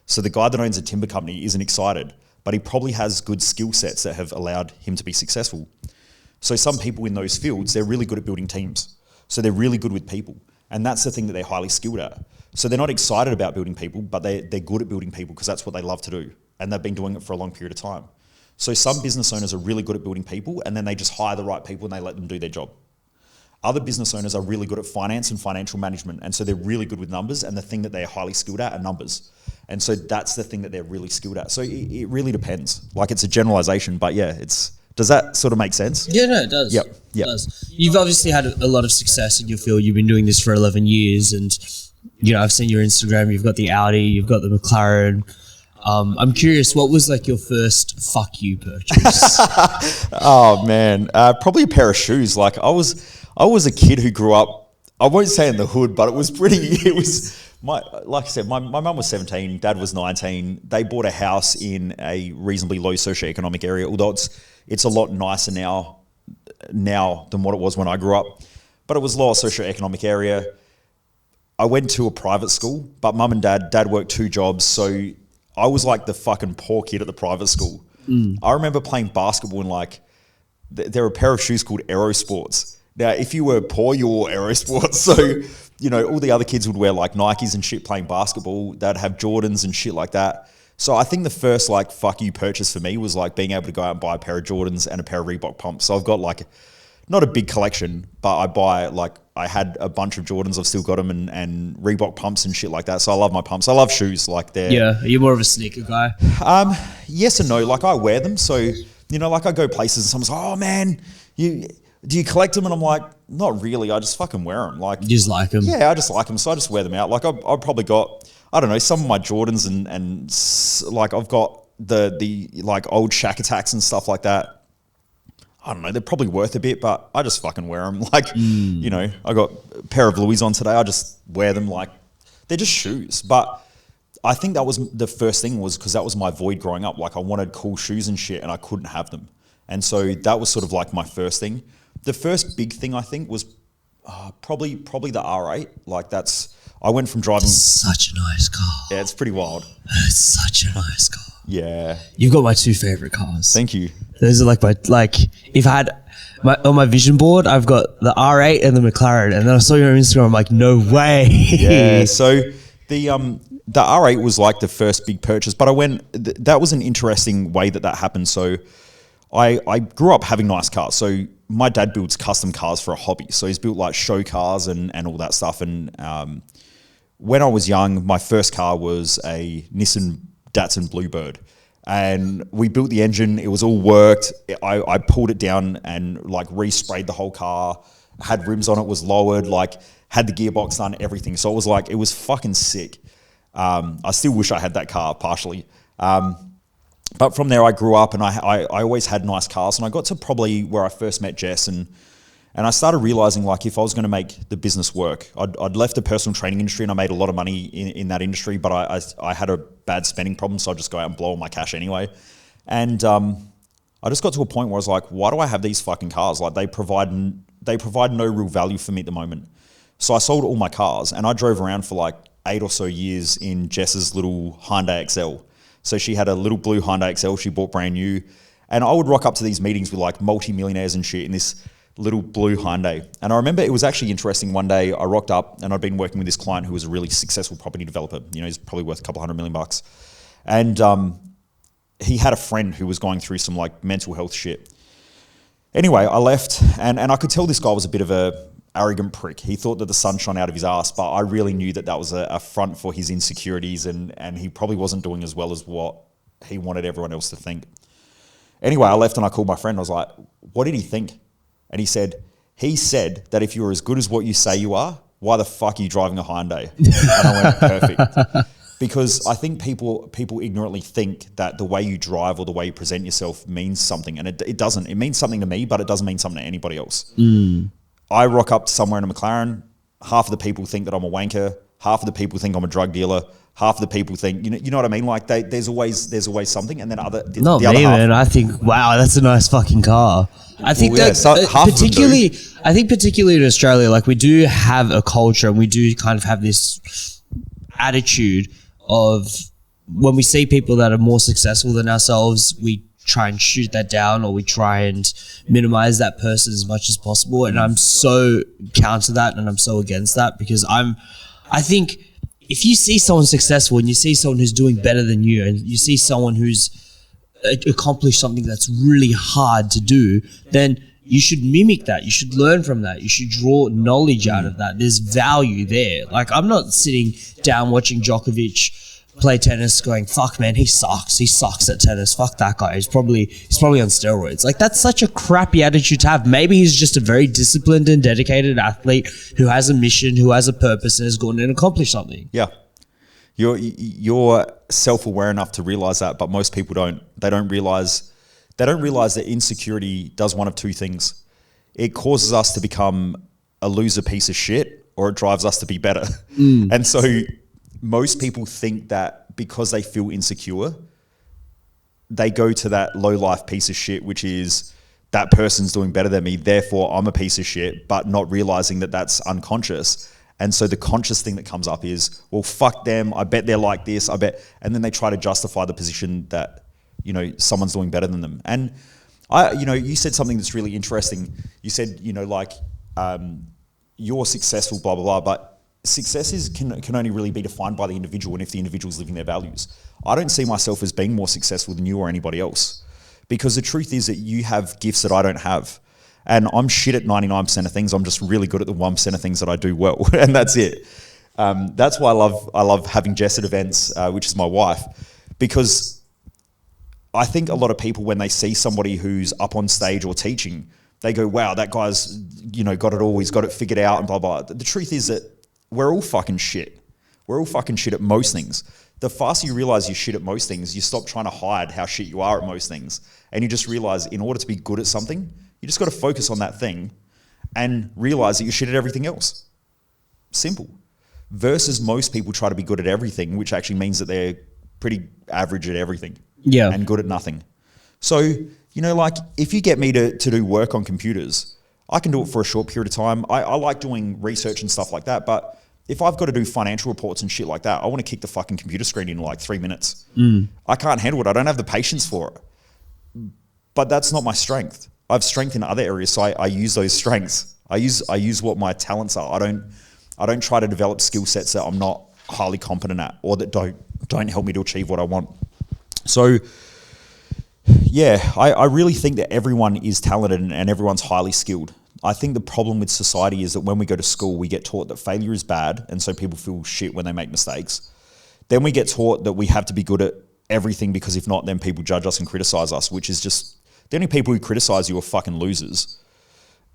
So the guy that owns a timber company isn't excited, but he probably has good skill sets that have allowed him to be successful. So some people in those fields, they're really good at building teams. So they're really good with people. And that's the thing that they're highly skilled at. So they're not excited about building people, but they're good at building people because that's what they love to do. And they've been doing it for a long period of time. So some business owners are really good at building people, and then they just hire the right people and they let them do their job. Other business owners are really good at finance and financial management. And so they're really good with numbers, and the thing that they're highly skilled at are numbers. And so that's the thing that they're really skilled at. So it really depends. Like, it's a generalization, but yeah, does that sort of make sense? Yeah, no, it does. Yep. It does. You've obviously had a lot of success in your field. You've been doing this for 11 years, and I've seen your Instagram. You've got the Audi, you've got the McLaren. I'm curious, what was like your first fuck you purchase? Oh man, probably a pair of shoes. Like, I was a kid who grew up, I won't say in the hood, but like I said, my mum was 17, dad was 19. They bought a house in a reasonably low socioeconomic area, although it's a lot nicer now than what it was when I grew up. But it was lower socioeconomic area. I went to a private school, but mum and dad worked 2 jobs, so I was like the fucking poor kid at the private school. I remember playing basketball in there were a pair of shoes called Aerosports. Now, if you were poor, you wore Aerosports. So, all the other kids would wear like Nikes and shit playing basketball. They'd have Jordans and shit like that. So I think the first fuck you purchase for me was being able to go out and buy a pair of Jordans and a pair of Reebok pumps. So I've got not a big collection, but I buy, like, I had a bunch of Jordans. I've still got them, and Reebok pumps and shit like that. So I love my pumps. I love shoes. Like, they're... Yeah. Are you more of a sneaker guy? Yes and no. Like, I wear them. So, you know, like, I go places and someone's like, oh, man, do you collect them? And I'm like, not really. I just fucking wear them. Like, You just like them? yeah, I just like them. So I just wear them out. Like, I've probably got, I don't know, some of my Jordans and like, I've got the like old Shack Attacks and stuff like that. I don't know, they're probably worth a bit, but I just fucking wear them. Like, you know, I got a pair of Louis on today. I just wear them like they're just shoes. But I think that was the first thing, was because that was my void growing up. Like, I wanted cool shoes and shit, and I couldn't have them. And so that was sort of like my first thing. The first big thing, I think, was probably the R8. Like, I went from driving... Such a nice car. Yeah, it's pretty wild. It's such a nice car. Yeah. You've got my two favorite cars. Thank you. Those are like if I had on my vision board, I've got the R8 and the McLaren, and then I saw you on Instagram. I'm like, no way. Yeah. So the R8 was like the first big purchase, but that was an interesting way that happened. So I grew up having nice cars. So my dad builds custom cars for a hobby. So he's built like show cars and all that stuff. And when I was young, my first car was a Nissan Datsun Bluebird. And we built the engine. It was all worked. I pulled it down and like resprayed the whole car, had rims on it, was lowered, like had the gearbox done, everything. So it was fucking sick. I still wish I had that car partially. But from there I grew up, and I always had nice cars, and I got to probably where I first met Jess, and I started realizing, like, if I was going to make the business work, I'd left the personal training industry, and I made a lot of money in that industry, but I had a bad spending problem, so I'd just go out and blow all my cash anyway. And I just got to a point where I was like, why do I have these fucking cars? Like, they provide no real value for me at the moment. So I sold all my cars, and I drove around for like 8 or so years in Jess's little Hyundai XL. So she had a little blue Hyundai XL she bought brand new. And I would rock up to these meetings with like multi-millionaires and shit in this little blue Hyundai. And I remember it was actually interesting. One day I rocked up, and I'd been working with this client who was a really successful property developer. You know, he's probably worth a couple $100 million. And he had a friend who was going through some like mental health shit. Anyway, I left, and I could tell this guy was a bit of a arrogant prick. He thought that the sun shone out of his ass, but I really knew that was a front for his insecurities, and he probably wasn't doing as well as what he wanted everyone else to think. Anyway, I left and I called my friend. I was like, what did he think? And he said that if you're as good as what you say you are, why the fuck are you driving a Hyundai? And I went, perfect. Because I think people ignorantly think that the way you drive or the way you present yourself means something, and it doesn't. It means something to me, but it doesn't mean something to anybody else. I rock up somewhere in a McLaren, half of the people think that I'm a wanker, half of the people think I'm a drug dealer, half of the people think, you know what I mean? Like, there's always something, and then the other man. I think, wow, that's a nice fucking car. I think particularly in Australia, like, we do have a culture, and we do kind of have this attitude of, when we see people that are more successful than ourselves, we try and shoot that down, or we try and minimize that person as much as possible. And I'm so counter that, and I'm so against that, because I think if you see someone successful and you see someone who's doing better than you, and you see someone who's accomplished something that's really hard to do, then you should mimic that. You should learn from that. You should draw knowledge out of that. There's value there. Like, I'm not sitting down watching Djokovic play tennis going, fuck, man, he sucks at tennis, fuck that guy, he's probably on steroids. Like, that's such a crappy attitude to have. Maybe he's just a very disciplined and dedicated athlete who has a mission, who has a purpose, and has gone and accomplished something. Yeah, you're self-aware enough to realize that, but most people don't. They don't realize that insecurity does one of two things. It causes us to become a loser piece of shit, or it drives us to be better. And so most people think that because they feel insecure, they go to that low life piece of shit, which is, that person's doing better than me, therefore I'm a piece of shit, but not realizing that that's unconscious. And so the conscious thing that comes up is, well, fuck them, I bet they're like this, and then they try to justify the position that, you know, someone's doing better than them. And you said something that's really interesting. You said, like, you're successful, blah, blah, blah, but success can only really be defined by the individual, and if the individual's living their values. I don't see myself as being more successful than you or anybody else, because the truth is that you have gifts that I don't have. And I'm shit at 99% of things. I'm just really good at the 1% of things that I do well. And that's it. That's why I love having Jess at events, which is my wife, because I think a lot of people, when they see somebody who's up on stage or teaching, they go, wow, that guy's, got it all. He's got it figured out and blah, blah. The truth is that we're all fucking shit. We're all fucking shit at most things. The faster you realize you're shit at most things, you stop trying to hide how shit you are at most things. And you just realize in order to be good at something, you just got to focus on that thing and realize that you're shit at everything else. Simple. Versus most people try to be good at everything, which actually means that they're pretty average at everything. Yeah. And good at nothing. So, if you get me to do work on computers, I can do it for a short period of time. I like doing research and stuff like that, but if I've got to do financial reports and shit like that, I want to kick the fucking computer screen in like 3 minutes. I can't handle it. I don't have the patience for it. But that's not my strength. I have strength in other areas, so I use those strengths. I use what my talents are. I don't try to develop skill sets that I'm not highly competent at or that don't help me to achieve what I want. So, yeah, I really think that everyone is talented and everyone's highly skilled. I think the problem with society is that when we go to school, we get taught that failure is bad, and so people feel shit when they make mistakes. Then we get taught that we have to be good at everything, because if not, then people judge us and criticize us, which is just, the only people who criticize you are fucking losers.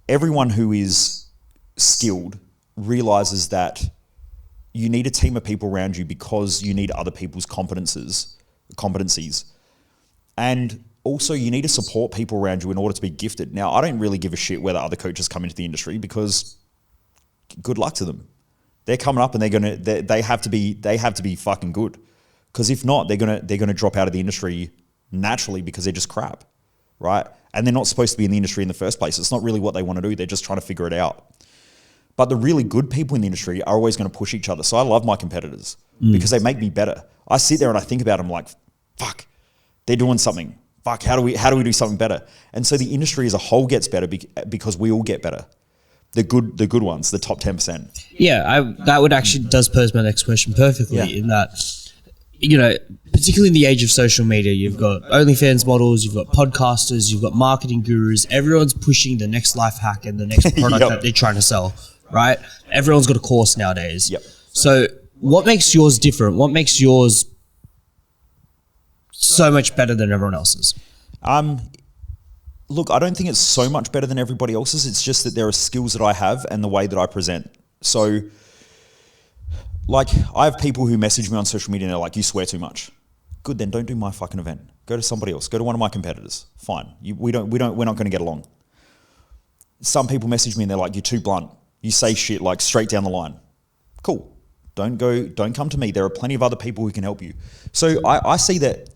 Everyone who is skilled realizes that you need a team of people around you because you need other people's competencies. And also, you need to support people around you in order to be gifted. Now, I don't really give a shit whether other coaches come into the industry, because good luck to them. They're coming up and they have to be fucking good. Because if not, they're gonna drop out of the industry naturally because they're just crap, right? And they're not supposed to be in the industry in the first place. It's not really what they want to do. They're just trying to figure it out. But the really good people in the industry are always going to push each other. So I love my competitors because they make me better. I sit there and I think about them like, fuck, they're doing something. Fuck, how do we do something better? And so the industry as a whole gets better because we all get better. The good ones, the top 10%. Yeah, that would actually does pose my next question perfectly. Yeah. In that, particularly in the age of social media, you've got OnlyFans models, you've got podcasters, you've got marketing gurus. Everyone's pushing the next life hack and the next product that they're trying to sell, right? Everyone's got a course nowadays. Yep. So what makes yours different? What makes yours so much better than everyone else's? Look, I don't think it's so much better than everybody else's. It's just that there are skills that I have and the way that I present. So, like, I have people who message me on social media and they're like, you swear too much. Good, then don't do my fucking event. Go to somebody else. Go to one of my competitors. Fine. We're not going to get along. Some people message me and they're like, you're too blunt. You say shit like straight down the line. Cool. Don't come to me. There are plenty of other people who can help you. So I see that.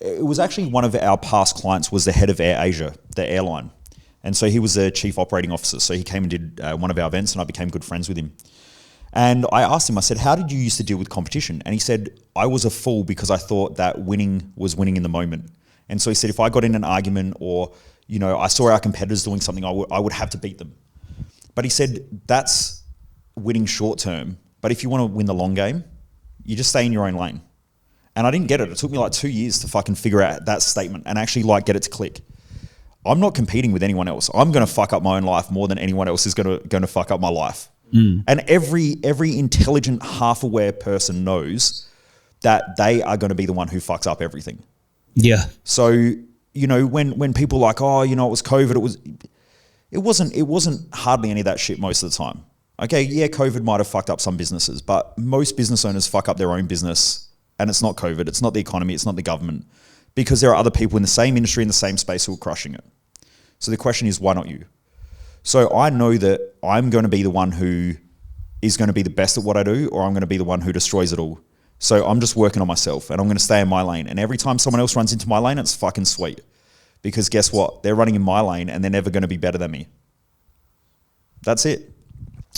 It was actually one of our past clients was the head of AirAsia, the airline. And so he was the chief operating officer. So he came and did one of our events and I became good friends with him. And I asked him, I said, how did you used to deal with competition? And he said, I was a fool because I thought that winning was winning in the moment. And so he said, if I got in an argument or, I saw our competitors doing something, I would have to beat them. But he said, that's winning short term. But if you want to win the long game, you just stay in your own lane. And I didn't get it. It took me like 2 years to fucking figure out that statement and actually like get it to click. I'm not competing with anyone else. I'm going to fuck up my own life more than anyone else is going to fuck up my life. And every intelligent, half-aware person knows that they are going to be the one who fucks up everything. Yeah. So, when people are like, oh, it was COVID, it wasn't hardly any of that shit most of the time. Okay, yeah, COVID might have fucked up some businesses, but most business owners fuck up their own business. And it's not COVID, it's not the economy, it's not the government, because there are other people in the same industry, in the same space who are crushing it. So the question is, why not you? So I know that I'm going to be the one who is going to be the best at what I do, or I'm going to be the one who destroys it all. So I'm just working on myself and I'm going to stay in my lane. And every time someone else runs into my lane, it's fucking sweet. Because guess what? They're running in my lane and they're never going to be better than me. That's it.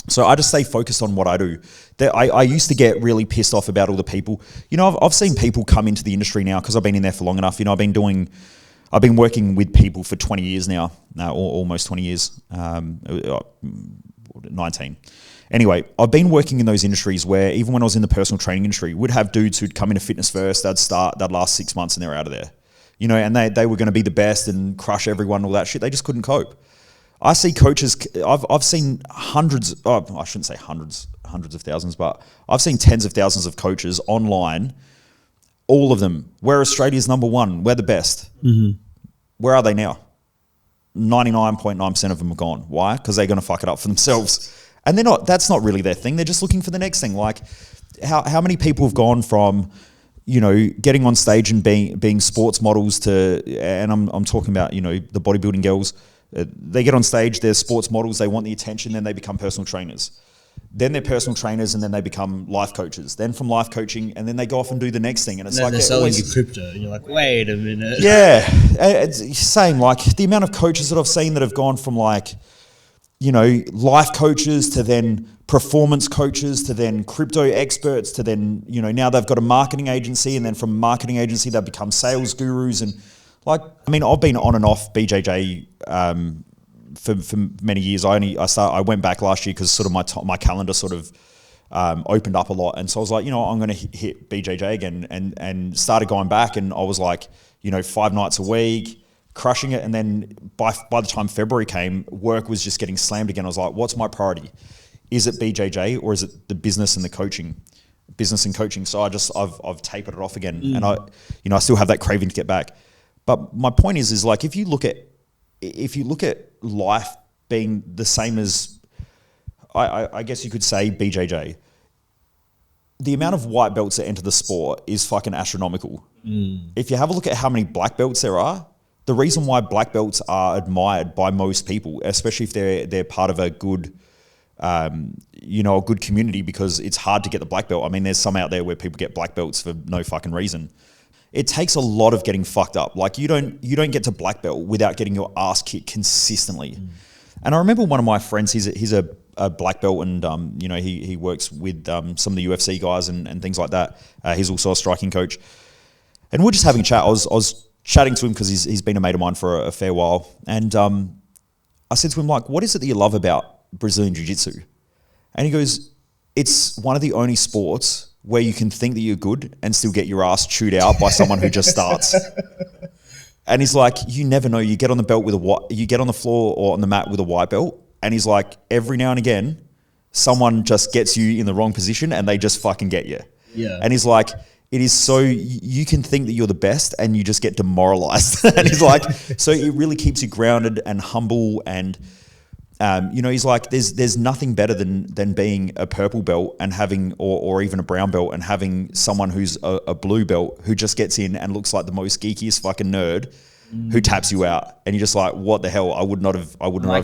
So I just stay focused on what I do. I used to get really pissed off about all the people. I've seen people come into the industry now because I've been in there for long enough. I've been working with people for 20 years now, almost 20 years, 19. Anyway, I've been working in those industries where even when I was in the personal training industry, we'd have dudes who'd come into fitness first, they'd last 6 months and they're out of there. And they were going to be the best and crush everyone and all that shit. They just couldn't cope. I see coaches. I've seen hundreds. Oh, I shouldn't say hundreds of thousands, but I've seen tens of thousands of coaches online. All of them. We're Australia's number one. We're the best. Mm-hmm. Where are they now? 99.9% of them are gone. Why? Because they're going to fuck it up for themselves. And they're not. That's not really their thing. They're just looking for the next thing. Like, how many people have gone from, getting on stage and being sports models to, and I'm talking about, the bodybuilding girls. They get on stage, they're sports models, they want the attention, then they become personal trainers. Then they're personal trainers, and then they become life coaches. Then from life coaching, and then they go off and do the next thing. And it's like they're selling you crypto, and you're like, wait a minute. Yeah, it's same. Like the amount of coaches that I've seen that have gone from life coaches to then performance coaches to then crypto experts to then now they've got a marketing agency, and then from a marketing agency they've become sales gurus. And I've been on and off BJJ for many years. I went back last year because sort of my calendar sort of opened up a lot, and so I was like, I'm going to hit BJJ again, and started going back, and I was like, 5 nights a week, crushing it. And then by the time February came, work was just getting slammed again. I was like, what's my priority? Is it BJJ or is it the business and coaching? So I've tapered it off again, and I still have that craving to get back. But my point is like, if you look at life being the same as, I guess you could say BJJ, the amount of white belts that enter the sport is fucking astronomical. If you have a look at how many black belts there are, the reason why black belts are admired by most people, especially if they're part of a good, a good community, because it's hard to get the black belt. I mean, there's some out there where people get black belts for no fucking reason. It takes a lot of getting fucked up. Like you don't get to black belt without getting your ass kicked consistently. And I remember one of my friends, he's a black belt, and he works with some of the UFC guys and things like that. He's also a striking coach, and we're just having a chat. I was chatting to him because he's been a mate of mine for a fair while, and I said to him, like, what is it that you love about Brazilian Jiu-Jitsu? And he goes, it's one of the only sports where you can think that you're good and still get your ass chewed out by someone who just starts. And he's like, you never know. You get on the belt you get on the floor or on the mat with a white belt, and he's like, every now and again, someone just gets you in the wrong position and they just fucking get you. Yeah. And he's like, it is so, you can think that you're the best and you just get demoralized. And he's like, so it really keeps you grounded and humble. And he's like, there's nothing better than being a purple belt and having, or even a brown belt, and having someone who's a blue belt who just gets in and looks like the most geekiest fucking nerd who taps you out. And you're just like, what the hell? I wouldn't have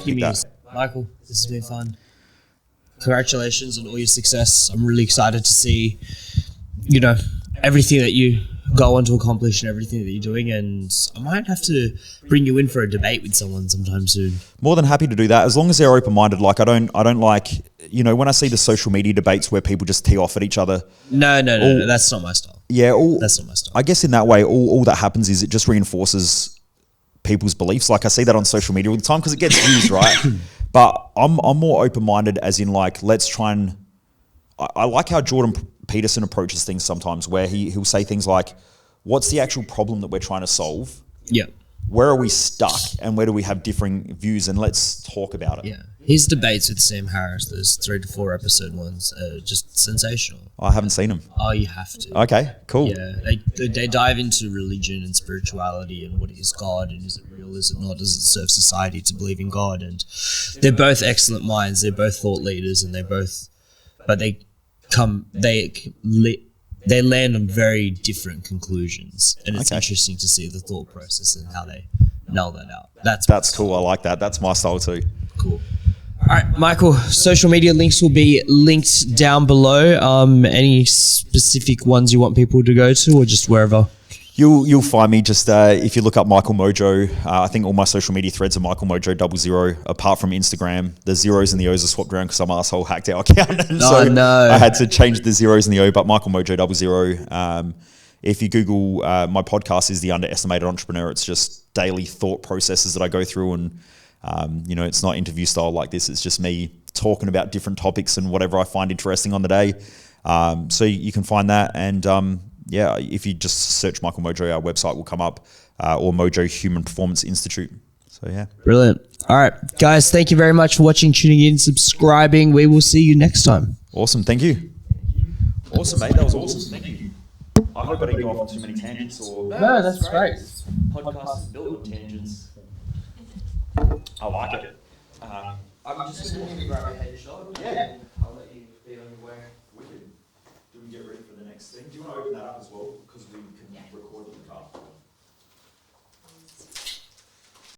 picked that. Michael, this has been fun. Congratulations on all your success. I'm really excited to see, everything that you go on to accomplish and everything that you're doing, and I might have to bring you in for a debate with someone sometime soon. More than happy to do that, as long as they're open-minded. Like I don't like, when I see the social media debates where people just tee off at each other. No, that's not my style. Yeah, that's not my style. I guess in that way, all that happens is it just reinforces people's beliefs. Like I see that on social media all the time because it gets views, right? But I'm more open-minded, as in like, let's try and. I like how Jordan Peterson approaches things sometimes, where he'll say things like, what's the actual problem that we're trying to solve? Yeah. Where are we stuck, and where do we have differing views, and let's talk about it. Yeah. His debates with Sam Harris, those 3 to 4 episode ones, are just sensational. I haven't seen them. Oh, you have to. Okay, cool. Yeah, they dive into religion and spirituality and what is God, and is it real, is it not, does it serve society to believe in God? And they're both excellent minds, they're both thought leaders, and they land on very different conclusions, and it's interesting to see the thought process and how they null that out. That's cool. I like that. That's my style too. Cool. All right, Michael, social media links will be linked down below. Any specific ones you want people to go to, or just wherever? You'll find me just if you look up Michael Mojo. I think all my social media threads are Michael Mojo 00. Apart from Instagram, the zeros and the O's are swapped around because some asshole hacked our account. No. I had to change the zeros and the O, but Michael Mojo 00. If you Google, my podcast is The Underestimated Entrepreneur. It's just daily thought processes that I go through, and it's not interview style like this. It's just me talking about different topics and whatever I find interesting on the day. So you can find that, and if you just search Michael Mojo, our website will come up, or Mojo Human Performance Institute. So yeah. Brilliant. All right, guys, thank you very much for watching, tuning in, subscribing. We will see you next time. Awesome. Thank you. Awesome, mate. That was awesome. Thank you. I hope I didn't go off on too many tangents or... No, that's great. Podcast is built on tangents. I like it. I'm just going to grab a headshot. Yeah. I'll let you be on your way. Wicked. Do we get ready for the next thing? Do you want to open that up as well? Because we can record in the car.